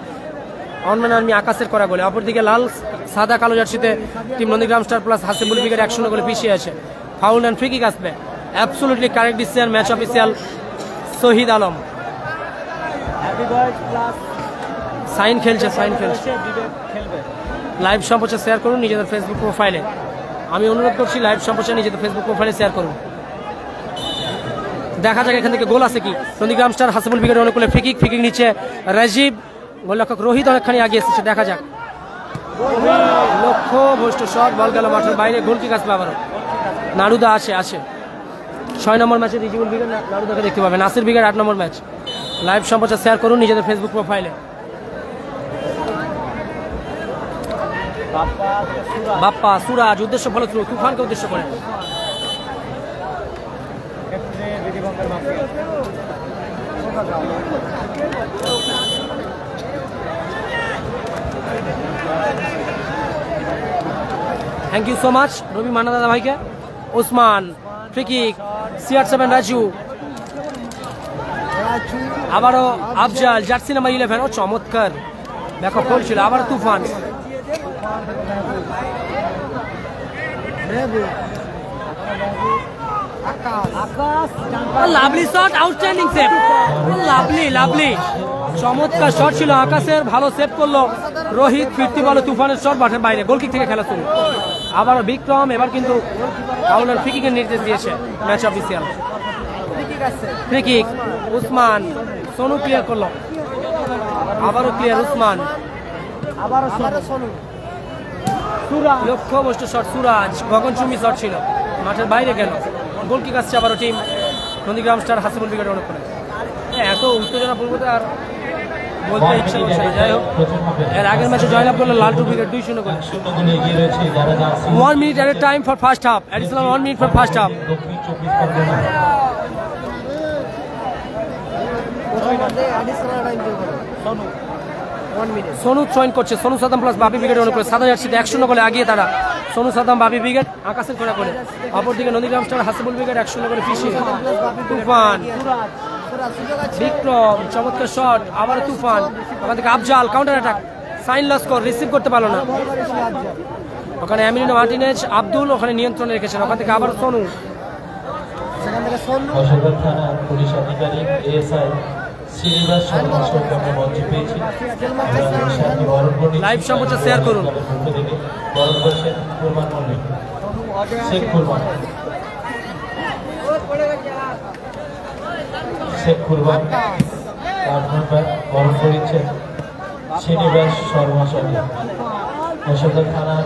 অন মেন আমি আকাশের করা গোলে। অপরদিকে লাল সাদা কালো জার্সিতে team Nandigram star plus Hasibul brigade 1-0 গোলে পিছিয়ে আছে। ফাউল অ্যান্ড ফ্রি কিক আসবে। Absolutely correct decision match official Shahid Alam. Sain খেলছে লাইভ সম্প্রচার শেয়ার করুন নিজেদের ফেসবুক প্রোফাইলে। আমি অনুরোধ করছি লাইভ সম্প্রচার নিজেদের ফেসবুক প্রোফাইলে শেয়ার করুন। দেখা যাক এখান থেকে গোল আছে কি। নন্দীগ্রাম স্টার হাসিবুল ব্রিগেড অনুকূলে ফ্রি কিক নিচ্ছে রাজীব। গোলরক্ষক রোহিত অনেকখানি আগিয়ে এসেছে, দেখা যাক। লক্ষ্যভ্রষ্ট শট, বল গেল মাঠের বাইরে। গোল কিক আসবে আবারও। নারুদা আছে 6 নম্বর ম্যাচে রিজিবুল ব্রিগেড নারুদাকে দেখতে পাবে। Nasir brigade 8 number match. Live সম্প্রচার শেয়ার করুন নিজেদের ফেসবুক প্রোফাইলে। বাপ্পা সুরাজ উদ্দেশ্য ফলো থ্রু তুফানকে উদ্দেশ্য করে। থ্যাংক ইউ সো মাচ রবি মান্না দাদা ভাইকে। Osman free kick, CR7 Raju. আবারও আফজাল জার্সি নাম্বার 11। ও চমৎকার দেখো গোল ছিল। আবার Toofan, lovely shot, outstanding save, lovely চমৎকার শট ছিল আকাশের, ভালো সেভ করলো রোহিত। ফিরতি বলে তুফানের শট মাঠের বাইরে। গোল কিক থেকে খেলা শুরু। আবার বিক্রম এবার কিন্তু কাউলার ফ্রি কিকের নির্দেশ দিয়েছে match official. Free kick Usman, Sonu clear করলো। আবারও ক্লিয়ার উসমান, আবারও সোনু। লক্ষ্যভ্রষ্ট শট সুরাজ, গগনচুম্বী শট ছিল, মাঠের বাইরে গেল। গোল কিক আসছে আবারও team Nandigram star Hasibul brigade অনুকূলে। এত উত্তেজনা পূর্বতে আর বলতে ইচ্ছা করছে না। যাই হোক, এর আগের ম্যাচে জয়লাভ করলো লালটু ব্রিগেড 2-0 গোলে। 1 minute at a time for first half. Additional 1 minute for first half. Sonu join করছে সোনু সাদাম প্লাস বাপি ব্রিগেড অনুকূলে। সাদা জার্সিতে 1-0 গোলে আগিয়ে তারা সোনু সাদাম বাপি ব্রিগেড আকাশের করা করে। অপরদিকে নন্দীগ্রাম স্টার হাসিবুল ব্রিগেড 1-0 গোলে পিছিয়ে। তুফান, বিক্রম চমৎকার শট, আবার তুফান। ওখান থেকে Afzal counter attack, Sain Laskar, receive করতে পারলো না। ওখানে এমিলিনো মার্টিনেজ, আব্দুল ওখানে নিয়ন্ত্রণে রেখেছেন। ওখান থেকে আবার সোনু। পুলিশ আধিকারিক ASI শ্রীনিবাস শর্মা সরকারকে মঞ্চে পেয়েছি। লাইভ সম্প্রচার শেয়ার করুন। বরণ করছেন কুরবান মল্লিক, শেখ কুরবান, বরণ করেছেন শ্রীনিবাস শর্মা সরকার। যশোর থানা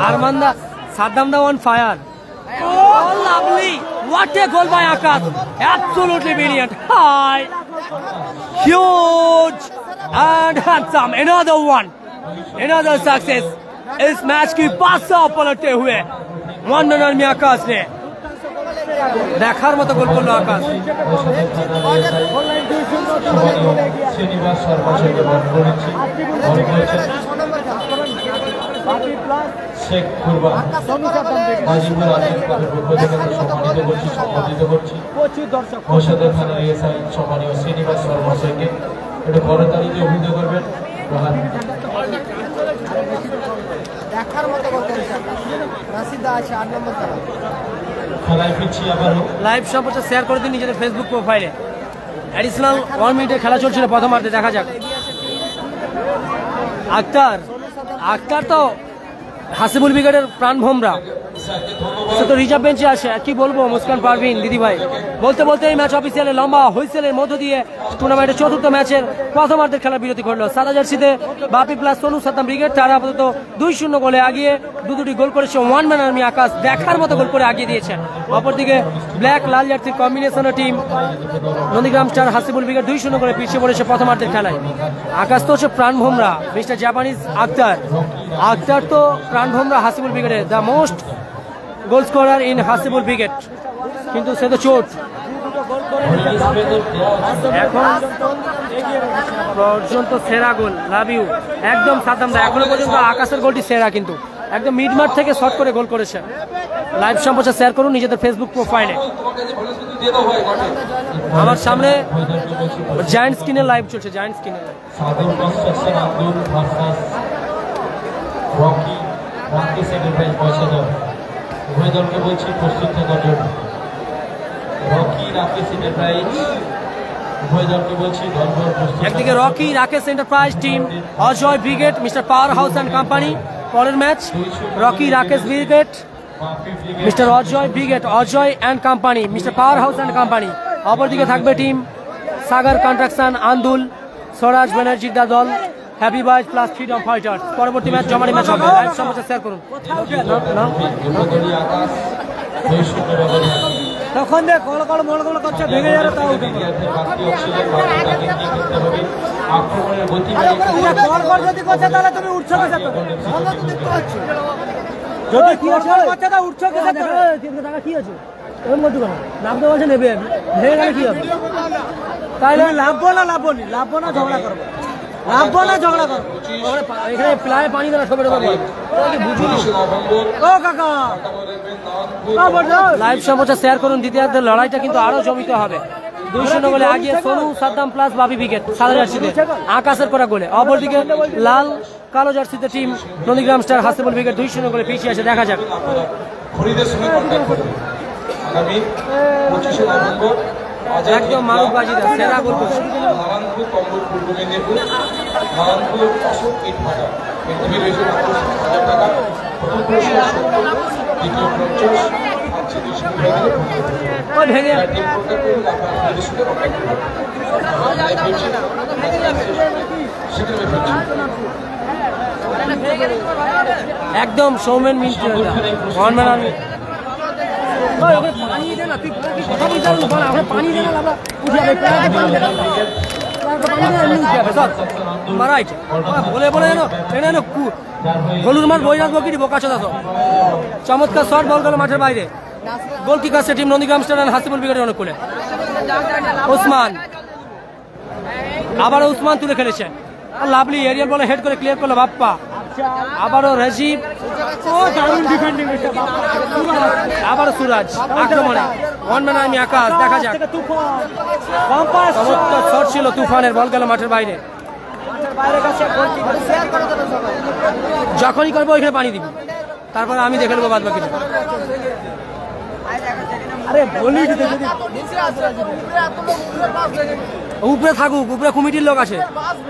আরমান্দা Saddam da on fire. Oh, lovely! What a goal by Akash! Absolutely brilliant. High, huge, and handsome. Another one. Another success. इस मैच की पासा पलटते हुए वंदन आर्मी आकाश ने দেখার মতো গোল করলো আকাশ। শ্রীনিবাস শর্মা থেকে বল করেছে, শেখ কুরবান গাজীপুর আজকের পক্ষ থেকে সম্মানিত করছি মোর্শেদা থানা ASI সম্মানীয় শ্রীনিবাস শর্মা থেকে একটু বড় তারিখে অভিযোগ করবেন। দেখার মতো গোল করেছে রাশিদা আছে 8 নম্বর খেলা। খেলায় ফিরছি আবারও। লাইভ সম্প্রচার শেয়ার করে দিন নিজেদের ফেসবুক প্রোফাইলে। অ্যাডিশনাল 1 মিনিটের খেলা চলছিল প্রথমার্ধে, দেখা যাক। আক্তার তো হাসিবুল ব্রিগেডের প্রাণ ভোমরা, সে তো রিজার্ভ বেঞ্চে আসে। কি বলবো মুস্কান পারভিন দিদি ভাই, বলতে বলতে এই ম্যাচ অফিসিয়ালে লম্বা হুইসেলের মধ্য দিয়ে টুর্নামেন্টের চতুর্থ ম্যাচের প্রথমার্ধের খেলা বিরতি ঘটল। সাদা জার্সিতে বাপি প্লাস সোনু সাদ্দাম ব্রিগেড, তারা আপাতত 2-0 গোলে আগিয়ে দুটি গোল করেছে ওয়ান ম্যান আর্মি আকাশ, দেখার মতো গোল করে আগিয়ে দিয়েছে। অপরদিকে ব্ল্যাক লাল জার্সির কম্বিনেশনের team Nandigram star Hasibul brigade 2-0 করে পিছিয়ে পড়েছে প্রথমার্ধের খেলায়। আকাশ তো হচ্ছে প্রাণ ভোমরা, মিস্টার জাপানিজ আক্তার তো প্রাণ ভোমরা হাসিবুল ব্রিগেডের, the most goal scorer in Hasibul brigade, কিন্তু সে তো চোট। এখন পর্যন্ত সেরা গোল, লাভ ইউ একদম সাদ্দাম দা, এখনো পর্যন্ত আকাশের গোলটি সেরা, কিন্তু একদম মিড মাঠ থেকে শট করে গোল করেছে। লাইভ সম্প্রচার শেয়ার করুন নিজেদের ফেসবুক প্রোফাইলে। আমার সামনে জায়ান্ট স্ক্রিনের লাইভ চলছে, জায়ান্ট স্ক্রিনের উভয় দলকে বলছি প্রস্তুত থাকার জন্য। রকি রাকেশ এন্টারপ্রাইজ, উভয় দলকে বলছি দলবল প্রস্তুত। একদিকে Rocky Rakesh enterprise team, Ajay brigade mister powerhouse and company. পরের match Rocky Rakesh brigade mister Ajay brigade, Ajay and company mister powerhouse and company. অপরদিকে থাকবে টিম সাগর কনস্ট্রাকশন আন্দুল, স্বরাজ ব্যানার্জির দা দল, happy boys plus freedom fighters. পরবর্তী ম্যাচ জমানি ম্যাচ হবে, লাইভ সম্প্রচার শেয়ার করুন। তখন দেখ কল মোড় করছে, ভেঙে যাবে তাও যদি করছে তাহলে তুমি উঠছো কেসে, যদি কি করছে তা উঠছো কেসে, টাকা কি আছে এরকম করছো কেন? লাভ তো বলছে নেবে, ভেঙে গেলে কি হবে? তাহলে লাভবো না ঝগড়া করবো, লাভবো না ঝগড়া করবো। এখানে প্লায়ে পানি দেওয়া সবের বুঝুনি। ও কাকা লাইভ সম্প্রচার শেয়ার করুন, দ্বিতীয়ার্ধের লড়াইটা কিন্তু আরো জমিতে হবে। 2-0 গোলে আগিয়ে সোনু সাদ্দাম প্লাস বাপি ব্রিগেড সাদা জার্সিতে, আকাশের করা গোলে। অপরদিকে লাল কালো জার্সিতে team Nandigram star Hasibul brigade 2-0 গোলে পিছিয়ে আছে, দেখা যাক। একদম মারুফ বাজিদা সেরা গোল করছে। একদম সৌমেন মিন্টু পানি দে না, তুই কথা বলতে পানি দে না, বলে বলে জানো হলুদ মাঠ বই রাখবো কি বোকা চোদা। তো চমৎকার শট, বল গেল মাঠের বাইরে। গোল কি করছে টিম নন্দীগ্রাম স্টার হাসিবুল ব্রিগেডের অনুকূলে। ওসমান, আবারও ওসমান তুলে খেলেছেন, লাভলি এরিয়াল বলে হেড করে ক্লিয়ার করলো বাপ্পা। আবারও রাজীব, আবারও সুরাজ আক্রমণে ওয়ান ম্যান আর্মি আকাশ, দেখা যাক। চমৎকার শট ছিল তুফানের, বল গেল মাঠের বাইরে। যখনই করবো ওইখানে পানি দিবি, তারপর আমি দেখে নেবো বাদ বাকিটা। আরে বলি উপরে থাকুক, উপরে কমিটির লোক আছে,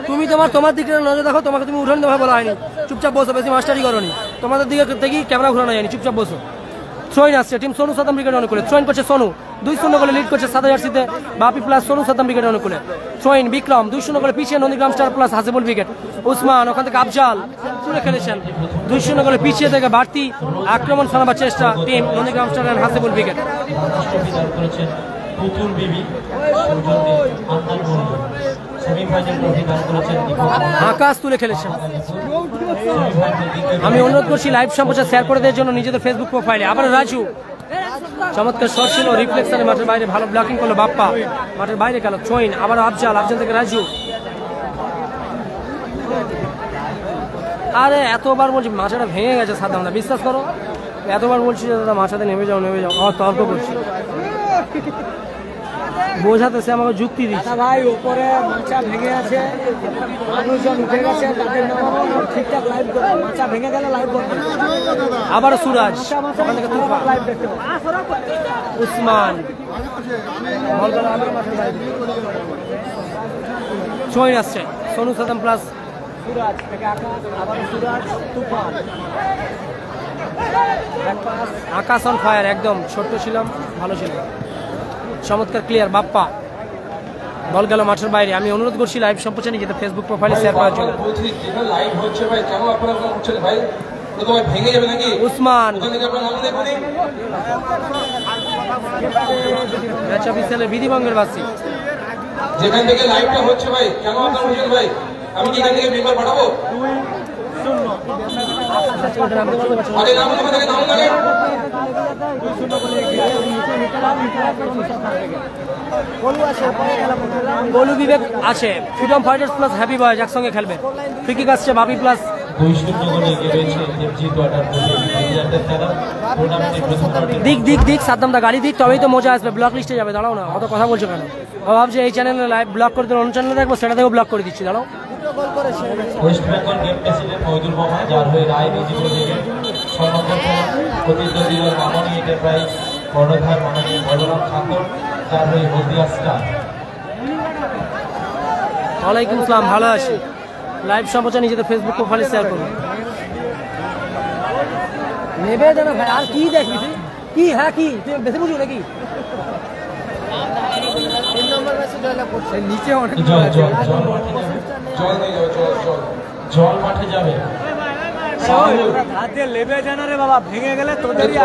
তুমি তোমার দিকে নজর দেখো। তোমাকে তুমি উঠান দেওয়া বলা হয়নি, চুপচাপ বসো, বেশি মাস্টারি করোনি। তোমাদের দিকে দেখি ক্যামেরা ঘোরানো যায়নি, চুপচাপ বসো। থ্রোইন আসছে টিম সোনু সাদ্দাম ব্রিগেডের অনুকূলে, থ্রোইন করছে সোনু, 2-0 গোলে লিড করছে সাদা জার্সিতে বাপি প্লাস সোনু সাদ্দাম ব্রিগেডের অনুকূলে। থ্রোইন বিক্রম 2-0 গোলে পিছিয়ে Nandigram star plus Hasibul brigade. Usman ওখান থেকে আফজাল তুলে খেলেছেন, 2-0 গোলে পিছিয়ে থেকে বাড়তি আক্রমণ চালাবার চেষ্টা team Nandigram star and Hasibul brigade. Akash তুলে খেলেছেন। আমি অনুরোধ করছি লাইভ সম্প্রচার শেয়ার করে দেওয়ার জন্য নিজেদের ফেসবুক প্রোফাইলে। আবার রাজু, চমৎকার শট ছিল, রিফ্লেকশনে মাঠের বাইরে ভালো ব্লকিং করলো বাপ্পা, মাঠের বাইরে গেল। থ্রোইন আবার আফজাল থেকে রাজু। আরে এতবার বলছি মাছাটা ভেঙে গেছে সাদ্দাম দা, বিশ্বাস করো, এতবার বলছি যে দাদা মাছাতে নেমে যাও। তর্ক করছি, বোঝাতে সে আমাকে যুক্তি দিচ্ছে। ভাই উপরে মাচা ভেঙে আছে, মানুষজন উঠে গেছে, তাদের নামানো ঠিকঠাক লাইভ করবে, মাচা ভেঙে গেলে লাইভ করবে। আবার সুরাজ, লাইভ দেখতে উসমান চোইন আসছে সোনু সাদাম প্লাস সুরাজ থেকে আকাশ, আবার সুরাজ, তুফান। আকাশ অন ফায়ার, একদম ছোট্ট ছিলাম, ভালো ছিল, চমৎকার ক্লিয়ার বাপ্পা। বল গেল মাঠের বাইরে। আমি অনুরোধ করছি লাইভ সম্প্রচারে যেটা ফেসবুক প্রোফাইলে শেয়ার করার জন্য। লাইভ হচ্ছে ভাই, কেন আপনারা করছেন ভাই? তো ভাই ভেঙে যাবে নাকি? উসমান ওখান থেকে আপনারা নাম দেখুন। ম্যাচ অফিসিয়ালের বিধিভঙ্গের বাসী। যেখান থেকে লাইভটা হচ্ছে ভাই, কেন আপনারা বলছেন ভাই? আমি কি এখান থেকে মেম্বার পাঠাবো? আরে নাম ওখান থেকে নাম লাগে। গোলু বিবেক আছে, freedom fighters plus happy boys একসঙ্গে খেলবে। ফ্রি কিক আসছে বাপি প্লাস 2-0 গোলে এগিয়ে রয়েছে দেবজিৎ ওয়াটার প্লেয়ারদের দ্বারা টুর্নামেন্টের প্রথম পার্টি। দিক সাদ্দাম দা গাড়ি দিক, তবেই তো মজা আসবে। ব্লক লিস্টে যাবে, দাঁড়াও না, অত কথা বলছো কেন? ও ভাবছে এই চ্যানেলে লাইভ ব্লক করে দিলে অন্য চ্যানেলে দেখবো, সেটা থেকেও ব্লক করে দিচ্ছি, দাঁড়াও। West Bengal game president Mohidul মামা, যার হয়ে রায় বিজিবি ব্রিগেড, স্বর্ণপদ্ম প্রতিদ্বন্দ্বী দল মামনি এন্টারপ্রাইজ, কর্ণধার মাননীয় বলরাম খাতুন, যার হয়ে হলদিয়া স্টার। ওয়ালাইকুম আসসালাম, ভালো আছি। লাইভ সম্প্রচার নিজেদের ফেসবুক প্রোফাইলে শেয়ার করুন। নেবে দেবে ভাই, আর কি দেখবি তুই? কি হ্যাঁ কি তুই বেশি বুঝবি নাকি? 3 নম্বর ম্যাচে জয়লাভ করছে, নিচে অনেক জল মাঠে যাবে। হাতে লেবে জানা রে বাবা, ভেঙে গেলে তোদেরই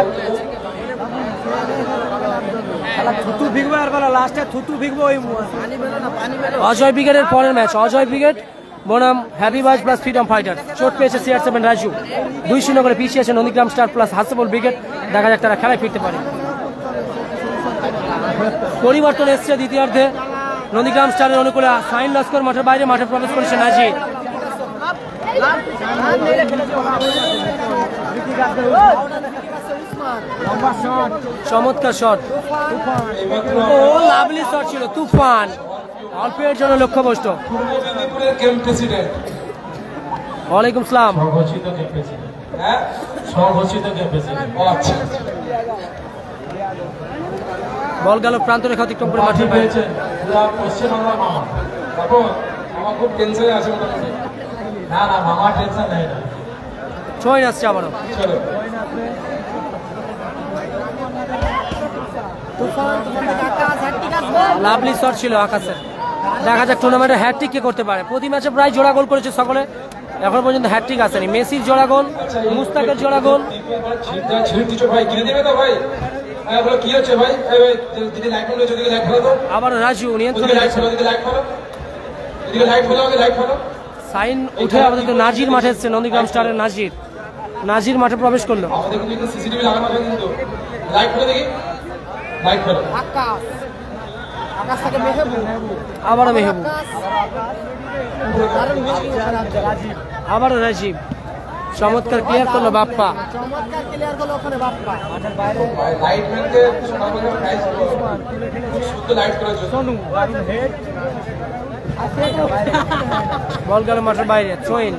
শালা থুতু ভিগবে, আর বলা লাস্টে থুতু ভিগবে। ওই পানি বেরো না, পানি বেরো। অজয় ব্রিগেডের পরের ম্যাচ, অজয় ব্রিগেড বনাম happy boys plus freedom fighter. চোট পেয়েছে CR7 রাজু, 2-0 করে পিছিয়ে আছে নন্দীগ্রাম স্টার প্লাস হাসেবল ব্রিগেড। দেখা যাক তারা খেলায় ফিরতে পারে। পরিবর্তন এসছে দ্বিতীয়ার্ধে নন্দীগ্রাম স্টারের অনুকূলে। সাইন লস্কর মাঠের বাইরে, মাঠে প্রবেশ করেছে নাজির। চমৎকার শট, ও লাভলি শট ছিল। তুফান অল্পের জন্য লক্ষ্যভ্রষ্ট। ওয়ালাইকুম সালাম। স্বঘোষিত গেম প্রেসিডেন্ট, হ্যাঁ স্বঘোষিত গেম প্রেসিডেন্ট। বল গেল প্রান্ত রেখা অতিক্রম করে মাঠের বাইরে। পেয়েছেন পশ্চিমবাংলার মামা। তারপর আমার খুব টেনশনে আছে মোটামুটি। না না, মামা টেনশন নেই না। ছয় আসছে আবারও। চলো লাভলি শট ছিল আকাশের। দেখা যাক টুর্নামেন্টে হ্যাটট্রিক কে করতে পারে। প্রতি ম্যাচে প্রায় জোড়া গোল করেছে সকলে, এখন পর্যন্ত হ্যাটট্রিক আসেনি। মেসির জোড়া গোল, মুস্তাকের জোড়া গোল। ভাই কিনে দেবে তো ভাই? কি হচ্ছে ভাই? দিদি লাইট ফলো, যদি লাইট ফলো তো আবার রাজু নিয়ন্ত্রণে লাইট ফলো, দিদি লাইট ফলো, দিদি light follow, light follow. Sain উঠে আপাতত নাজির মাঠে এসছে। নন্দীগ্রাম স্টারের নাজির মাঠে প্রবেশ করলো। আমাদের কিন্তু সিসিটিভি লাগানো আছে কিন্তু। লাইট ফলো দেখি, লাইট ফলো। আকাশ থেকে মেহবুব, আবারও মেহবুব, আবারও রাজীব। চমৎকার ক্লিয়ার করলো বাপ্পা। চমৎকার ক্লিয়ার করলো ওখানে বাপ্পা। লাইট ম্যানকে সোনাবাংলা প্রাইজ শুদ্ধ লাইট করেছে। সোনু হেড, বল গেল মাঠের বাইরে। চোইন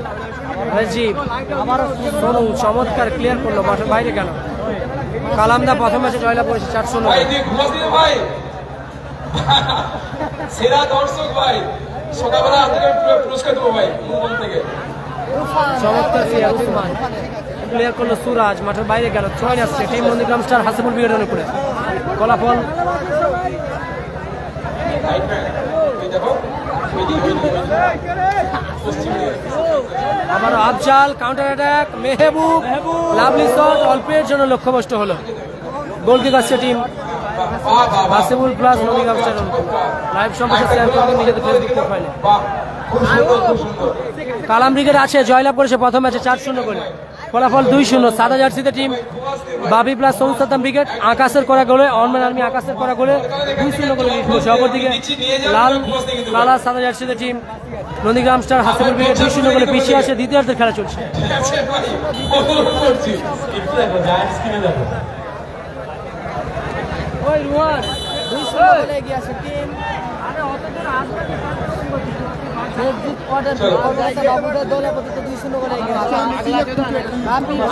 রাজীব, আবারও সোনু চমৎকার ক্লিয়ার করলো, মাঠের বাইরে গেল। কালামদা প্রথম ম্যাচে জয়লাভ করেছে 4-0। ভাই তুই ঘুমাস দিও ভাই, সেরা দর্শক ভাই। সকালবেলা আপনাকে পুরস্কার দেবো ভাই মন থেকে। চমৎকার ক্লিয়ার উসমান, ক্লিয়ার করলো সুরাজ, মাঠের বাইরে গেল। ছয় আসছে team Nandigram star Hasibul brigade অনুকূলে। ফলাফল আবারও Afzal, counter attack, Mehboob, lovely shot, অল্পের জন্য লক্ষ্যভ্রষ্ট হলো। গোল কিক আসছে team Hasibul plus Nandigram star অনুকূলে। লাইভ সম্প্রচার শেয়ার করবেন নিজেদের ফেসবুক প্রোফাইলে। কালাম ব্রিগেড আছে, জয়লাভ করেছে প্রথম ম্যাচে 4-0 করে। ফলাফল 2-0। সাদা জার্সিতে টিম বাবি প্লাস সোনু সাদ্দাম ব্রিগেড। আকাশের করা গোলে, অনম্যান আর্মি আকাশের করা গোলে 2-0 করে লিড করছে। অপরদিকে লাল কালা সাদা জার্সিতে team Nandigram star Hasibul brigade 2-0 করে পিছিয়ে আছে। দ্বিতীয়ার্ধের খেলা চলছে। ওই রুয়ান 2-0 বলে এগিয়ে আছে টিম।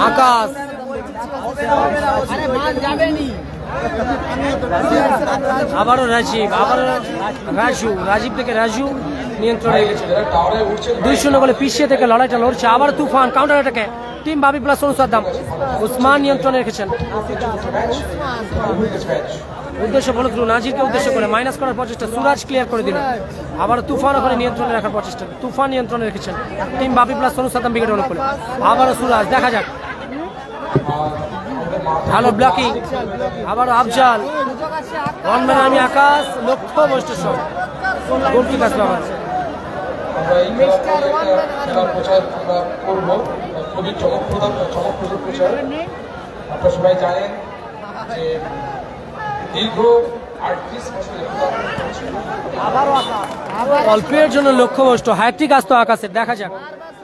আকাশ, আবারও রাজীব, আবারও রাজীব থেকে রাজু, নিয়ন্ত্রণে রেখেছেন। 2-0 গোলে পিছিয়ে থেকে লড়াইটা লড়ছে। আবার তুফান কাউন্টার অ্যাটাকে টিম বাবি প্লাস সোনু সাদ্দাম। উসমান নিয়ন্ত্রণে রেখেছেন। উদ্দেশ্য বল থ্রু নাজিরকে উদ্দেশ্য করে মাইনাস করার প্রচেষ্টা, সুরাজ ক্লিয়ার করে দিল। আবার তুফান ওখানে নিয়ন্ত্রণে রাখার প্রচেষ্টা, তুফান নিয়ন্ত্রণে রেখেছেন টিম বাবি প্লাস সোনু সাদ্দাম উইকেট অনুকূলে। আবারও সুরাজ, দেখা যাক, ভালো ব্লকিং। আবারও আফজাল, ওয়ান ম্যান আর্মি আকাশ, লক্ষ্য বস্তু সব গোলকিপার আসবে। আবার খুবই চমকপ্রদ প্রচার। আপনারা সবাই জানেন যে দীর্ঘ 38 বছর অল্পের জন্য লক্ষ্যবস্তু হ্যাট্রিক আসতো আকাশের। দেখা যাক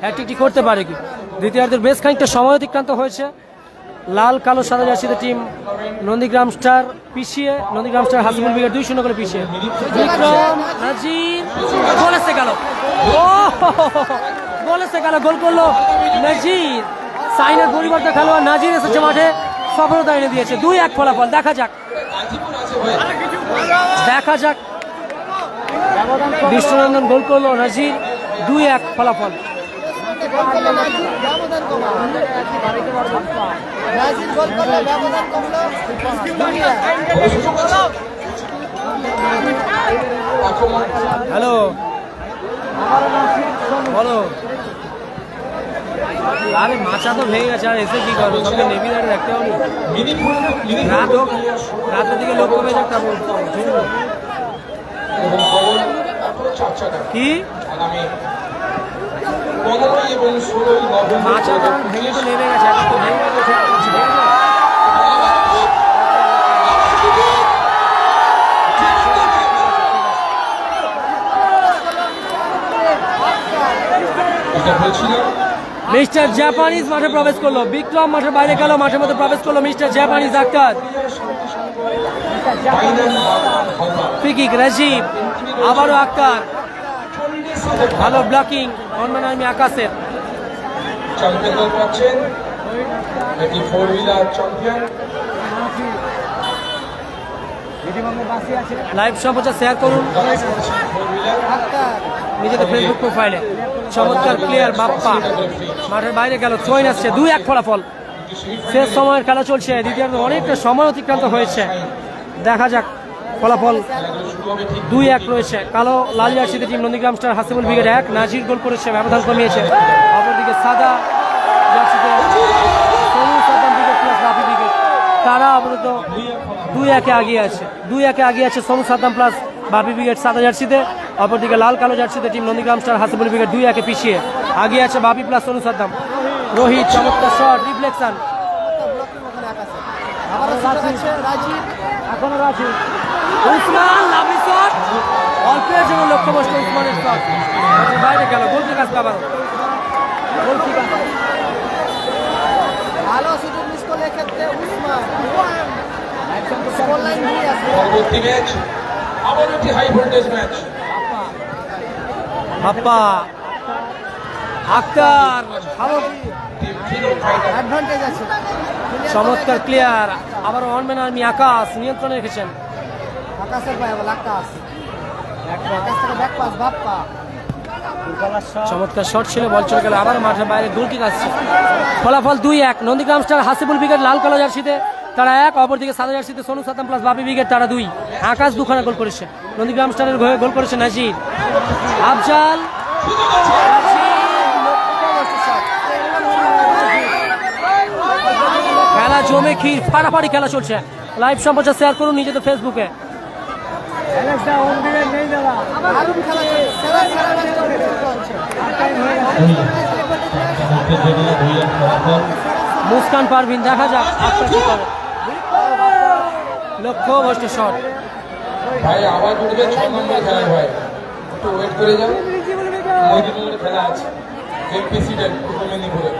হ্যাট্রিকটি করতে পারে কি। দ্বিতীয়ার্ধের বেশ খানিকটা সময় অতিক্রান্ত হয়েছে। লাল কালো সাদা জার্সিতে টিম নন্দীগ্রাম স্টার পিছিয়ে, নন্দীগ্রাম স্টার হাসিবুল উইকেট 2-0 করে পিছিয়ে। বিক্রম নাজির গোল এসে গেল, গোল এসে গেল, গোল করলো নাজির। সাইনের পরিবর্তে খেলোয়াড় নাজির এসেছে মাঠে, সফলতা এনে দিয়েছে। 2-1 ফলাফল। দেখা যাক, দেখা যাক। বিষ্ণুনন্দন গোল করলো, নাজির 2-1 ফলাফল। হ্যালো, বলো। আরে মাচা তো ভেঙে গেছে, আর এসে কি করবো, সবকে নেভি দাঁড়িয়ে রাখতে হবে। রাত হোক, রাতের দিকে লোক কমে যাক, তারপর কি মাচা তো ভেঙে তো নেমে গেছে, এখন তো ভেঙে গেছে। মিস্টার জাপানিজ মাঠে প্রবেশ করলো, বিক্রম মাঠের বাইরে গেল, মাঠের মধ্যে প্রবেশ করলো mister Japanese Akhtar. Free kick Rajib, আবারও আক্তার, ভালো ব্লকিং ওয়ান আর্মি আকাশের। চ্যাম্পিয়ন পাচ্ছেন এটি 4 হুইলার চ্যাম্পিয়ন। লাইভ সম্প্রচার শেয়ার করুন নিজেদের ফেসবুক প্রোফাইলে। চমৎকার প্লেয়ার বাপ্পা মাঠের বাইরে গেল, থ্রোইন আসছে। 2-1 ফলাফল। শেষ সময়ের খেলা চলছে, দ্বিতীয়ার্ধ অনেকটা সময় অতিক্রান্ত হয়েছে। দেখা যাক ফলাফল। 2-1 রয়েছে। কালো লাল জার্সিতে team Nandigram star Hasibul wicket 1, Nazir goal করেছে, ব্যবধান কমিয়েছে। অপরদিকে সাদা জার্সিতে Sonu Saddam wicket plus Rafi wicket, তারা আপাতত 2-1 আগিয়ে আছে। 2-1 আগিয়ে আছে সোনু সাদ্দাম প্লাস বাপি উইকেট সাদা জার্সিতে। অপরদিকে লাল কালো জার্সিতে team Nandigram star Hasibul wicket 2-1 পিছিয়ে আগিয়ে আছে বাপি প্লাস সোনু সাদ্দাম। রোহিত চমৎকার shot, reflection. Usman lovely shot, অল্পের জন্য লক্ষ্যবস্তু উসমানের শট, বাইরে গেল। গোল ঠিক আছে, আবার গোল ঠিক আছে। ভালো সুযোগ মিস করলে ক্ষেত্রে উসমান পরবর্তী ম্যাচ আবার একটি high voltage match. Bappa Akhtar, ভালো অ্যাডভান্টেজ আছে, চমৎকার প্লেয়ার। আবার ওয়ান ম্যান আর্মি আকাশ নিয়ন্ত্রণে রেখেছেন। আকাশের পায়ে বল, আকাশ আকাশ থেকে ব্যাক পাস বাপ্পা, চমৎকার শট ছিল, বল চলে গেল। আবার মাঠের বাইরে গোল কিক আসছে। ফলাফল 2-1। নন্দীগ্রাম স্টার হাসিবুল উইকেট লাল কালো জার্সিতে তারা 1, অপরদিকে সাদা জার্সিতে সোনু সাদ্দাম প্লাস বাপি উইকেট তারা 2। আকাশ 2খানা গোল করেছে। নন্দীগ্রাম স্টারের হয়ে গোল করেছে নাজির। আফজাল, খেলা জমে ক্ষীর, ফাটাফাটি খেলা চলছে। লাইভ সম্প্রচার শেয়ার করুন নিজেদের ফেসবুকে। মুস্কান পারভিন, দেখা যাক আক্তার কি করে। লক্ষ্য বস্তু শট। ভাই আবার উঠবে 6 নম্বর খেলায়, ভাই একটু ওয়েট করে যাও। মহিদুলের খেলা আছে গেম প্রেসিডেন্ট পূর্ব মেদিনীপুরে।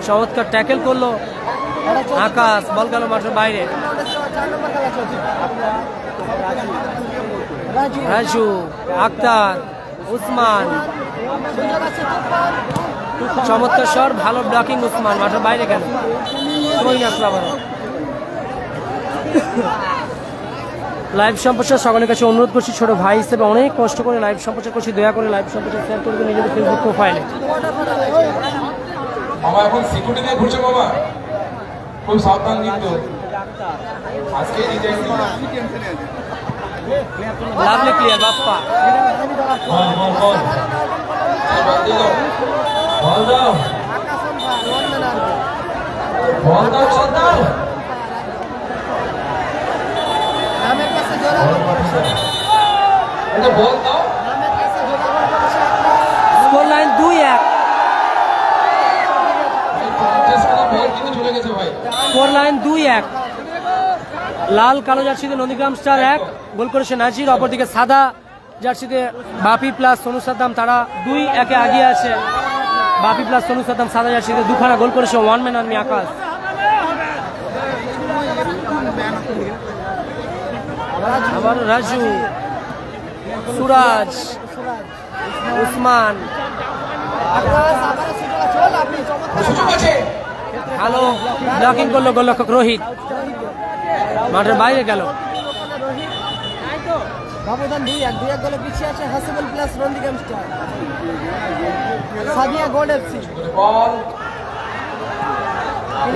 চমৎকার ট্যাকেল করলো আকাশ, বল গেল মাঠের বাইরে। রাজু, আক্তার, উসমান, চমৎকার শট, ভালো ব্লকিং উসমান, মাঠের বাইরে গেল। লাইভ সম্প্রচার সকলের কাছে অনুরোধ করছি, ছোট ভাই হিসেবে অনেক কষ্ট করে লাইভ সম্প্রচার করছি, দয়া করে লাইভ সম্প্রচার শেয়ার করবেন নিজেদের ফেসবুক প্রোফাইলে। বাবা এখন সিকিউরিটি ঘুরছে বাবা, খুব সাবধান কিন্তু আজকে লাভলি ক্লিয়ার বাপ্পা। বল দাও বল দাও বল দাও এটা বল দাও। Score line 2-1। বল কিন্তু চলে গেছে ভাই। Score line 2-1। লাল কালো জার্সিতে নন্দীগ্রাম স্টার 1 গোল করেছে নাজির, অপরদিকে সাদা জার্সিতে বাপি প্লাস সোনু সাদ্দাম তারা 2-1 আগিয়ে আছে। বাপি প্লাস সোনু সাদ্দাম সাদা জার্সিতে দুখানা গোল করেছে ওয়ান ম্যান আর্মি আকাশ। আবার রাজু, সুরাজ, উসমান, ভালো ব্লকিং করলো গোলরক্ষক রোহিত, মাঠের বাইরে গেল। ব্যবধান 2-1 গোলে পিছিয়ে আছে Hasibul plus Nandigram star. Sadia gold FC.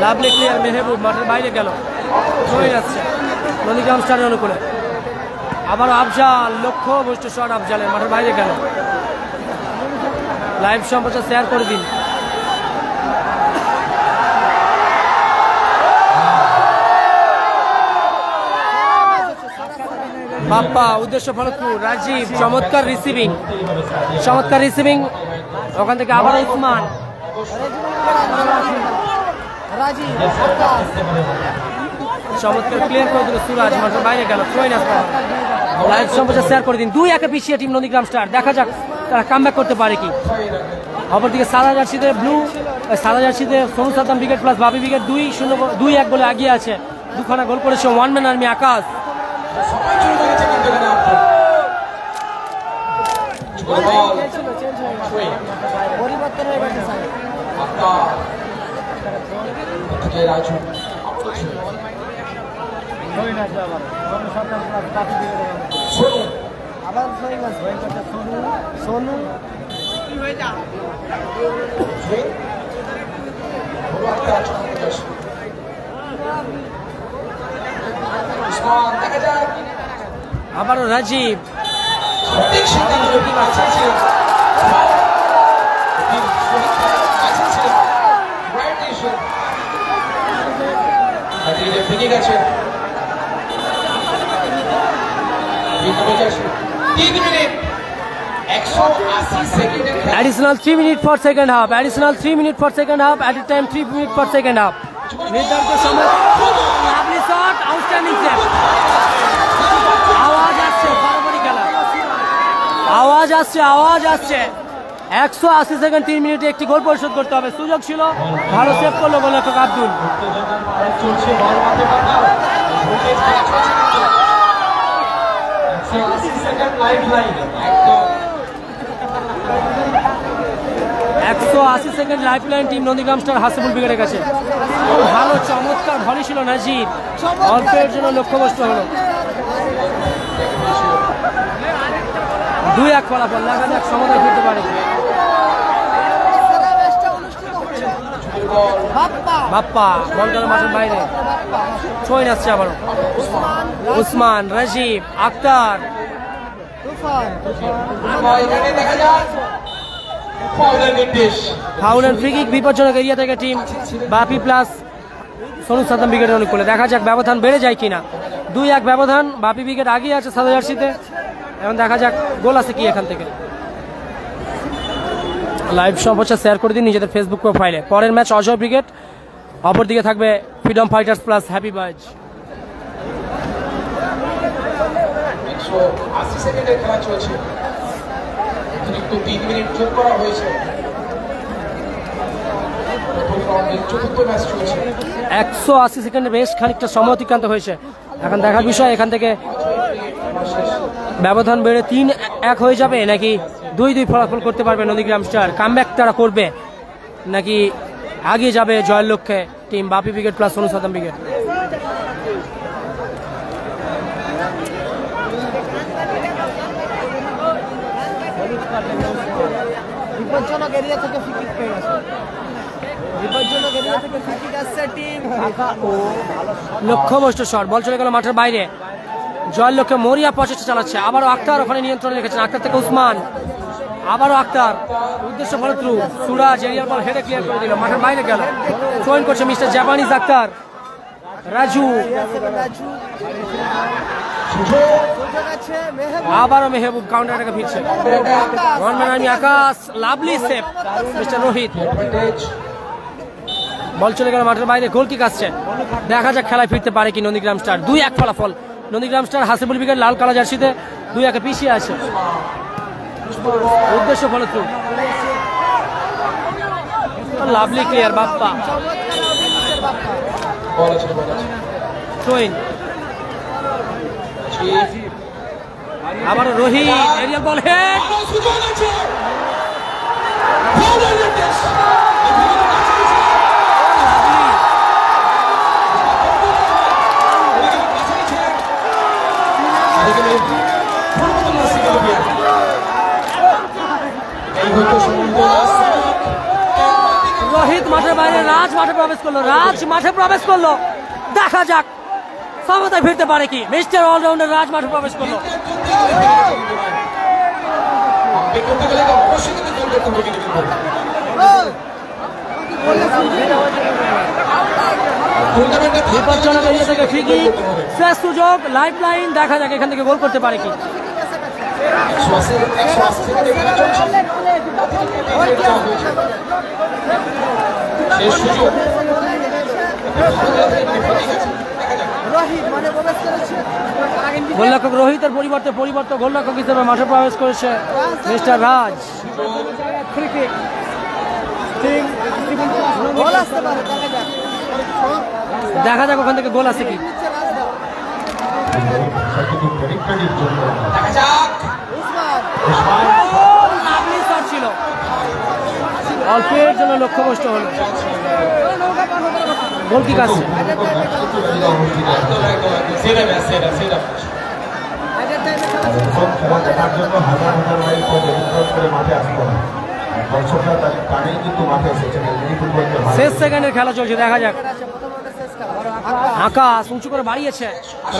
Lovely clear Mehboob মাঠের বাইরে গেল, চলে যাচ্ছে নন্দীগ্রাম স্টারের অনুকূলে। আবার আফজাল, লক্ষ্য বস্তু শট আফজালের, মাঠের বাইরে গেল। লাইভ সম্প্রচার শেয়ার করে দিন। বাপ্পা উদ্দেশ্য ফলকপুর, রাজীব চমৎকার রিসিভিং, চমৎকার রিসিভিং ওখান থেকে আবার উসমান, চমৎকার ক্লিয়ার করে দিল সুরাজ, মাঠের বাইরে গেল। লাইভ সম্প্রচার শেয়ার করে দিন। 2-1 পিছিয়ে টিম নন্দীগ্রাম স্টার, দেখা যাক তারা কামব্যাক করতে পারে কি। অপরদিকে সাদা জার্সিতে সাদা জার্সিতে Sonu Saddam wicket plus Bapi wicket 2-1 গোলে আগিয়ে আছে। দুখানা গোল করেছে ওয়ান ম্যান আর্মি আকাশ। পরিবর্তন হয়ে গেছে স্যার। আবার সোনু আবারও Rajib, additional 3 minutes for second half, additional 3 minutes for second half, added time 3 minutes for second half. নির্ধারিত সময়, লাভলি শট, আউটস্ট্যান্ডিং সেভ। আওয়াজ আসছে বরাবরই খেলা, আওয়াজ আসছে, আওয়াজ আসছে। 180 সেকেন্ড 3 মিনিটে একটি গোল পরিশোধ করতে হবে, সুযোগ ছিল, ভালো সেভ করলো গোলরক্ষক আব্দুল। চলছে বল মাঠে পাতা 180 সেকেন্ড লাইফ লাইন, একদম 180 second life line team Nandigram star Hasibul ব্রিগেডের কাছে। ভালো চমৎকার ভলি ছিল নাজির, অল্পের জন্য লক্ষ্যবস্তু হলো। 2-1 ফলাফল, দেখা যাক সমতা ফিরতে পারে। বাপ্পা বল গেল মাঠের বাইরে, ছয় আসছে আবারও। Usman, Rajib, Akhtar, foul and free kick বিপজ্জনক এরিয়া থেকে টিম বাপি প্লাস সোনু সাদ্দাম ব্রিগেডের অনুকূলে। দেখা যাক ব্যবধান বেড়ে যায় কিনা। 2-1 ব্যবধান, বাপি ব্রিগেড আগিয়ে আছে সাদা জার্সিতে। এখন দেখা যাক গোল আছে কি এখান থেকে। লাইভ সম্প্রচার শেয়ার করে দিন নিজেদের ফেসবুক প্রোফাইলে। পরের ম্যাচ অজয় ব্রিগেড, অপরদিকে থাকবে ফ্রিডম ফাইটার্স প্লাস হ্যাপি বাজ। 180 সেকেন্ডের খেলা চলছে, অতিরিক্ত 3 মিনিট যোগ করা হয়েছে। চতুর্থ ম্যাচ চলছে, 180 সেকেন্ডে বেশ খানিকটা সময় অতিক্রান্ত হয়েছে। এখন দেখার বিষয় এখান থেকে ব্যবধান বেড়ে 3-1 হয়ে যাবে, নাকি 2-2 ফলাফল করতে পারবে নন্দীগ্রাম স্টার। কামব্যাক তারা করবে নাকি আগিয়ে যাবে জয়ের লক্ষ্যে team Bapi brigade plus Sonu Saddam brigade. বিপজ্জনক এরিয়া থেকে ফ্রি কিক পেয়ে গেছে। বিপজ্জনক এরিয়া থেকে ফ্রি কিক আসছে টিম ঢাকা। ও লক্ষ্যভ্রষ্ট শট, বল চলে গেল মাঠের বাইরে। জয়ের লক্ষ্যে মরিয়া প্রচেষ্টা চালাচ্ছে, আবারও আক্তার ওখানে নিয়ন্ত্রণে রেখেছেন। আক্তার থেকে উসমান, আবারও আক্তার, উদ্দেশ্য ফলত্রু। সুরাজ এরিয়ার বল হেডে ক্লিয়ার করে দিল, মাঠের বাইরে গেল। জয়েন করছে মিস্টার জাপানিজ আক্তার। রাজু, আবারও মেহবুব কাউন্টার অ্যাটাকে ফিরছে। ওয়ান ম্যান আর্মি আকাশ, লাভলি সেভ মিস্টার রোহিত। বল চলে গেল মাঠের বাইরে, গোল কিক আসছে। দেখা যাক খেলায় ফিরতে পারে কি নন্দীগ্রাম স্টার। 2-1 ফলাফল। নন্দীগ্রাম স্টার হাসিবুল ব্রিগেড লাল কালা জার্সিতে 2-1 পিছিয়ে আছে। উদ্দেশ্য ফলত্রু, লাভলি ক্লিয়ার বাপ্পা। থ্রোইন, আবার রোহিত এরিয়াল বল হেড। রোহিত মাঠের বাইরে, রাজ মাঠে প্রবেশ করলো। রাজ মাঠে প্রবেশ করলো, দেখা যাক সমতায় ফিরতে পারে কি। মিস্টার অলরাউন্ডার রাজ মাঠে প্রবেশ করলো। বিপজ্জনক এরিয়া থেকে ফ্রি কিক, শেষ সুযোগ, লাইফ লাইন। দেখা যাক এখান থেকে গোল করতে পারে কি। গোলরক্ষক রোহিতের পরিবর্তে গোলরক্ষক হিসেবে মাঠে প্রবেশ করেছে মিস্টার রাজ। দেখা যাক ওখান থেকে গোল আছে কি। ছিল অল্পের জন্য লক্ষ্যভ্রষ্ট হল। গোল কিক আসছে। শেষ সেকেন্ডের খেলা চলছে, দেখা যাক। আকাশ উঁচু করে বাড়িয়েছে,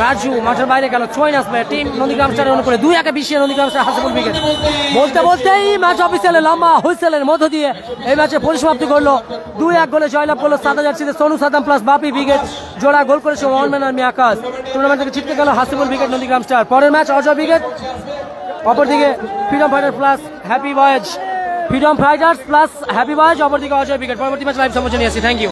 রাজু মাঠের বাইরে গেল। ছয় আসবে টিম নন্দীগ্রাম স্টারের অনুকূলে 2-1 পিছিয়ে নন্দীগ্রাম স্টার হাসিবুল ব্রিগেড। বলতেই ম্যাচ অফিসিয়ালে লম্বা হুইসেলের মধ্য দিয়ে এই ম্যাচে পরিসমাপ্তি করলো। 2-1 গোলে জয়লাভ করলো সাদা জার্সিতে সোনু সাদাম প্লাস বাপি ব্রিগেড। জোড়া গোল করেছে one man army Akash. Tournament থেকে ছিটকে গেল হাসিবুল ব্রিগেড নন্দীগ্রাম স্টার। পরের ম্যাচ অজয় ব্রিগেড, অপরদিকে freedom fighter plus happy boys. Freedom fighters plus happy boys, অপরদিকে অজয় ব্রিগেড। পরবর্তী ম্যাচ লাইভ সম্প্রচার নিয়ে আসি। Thank you.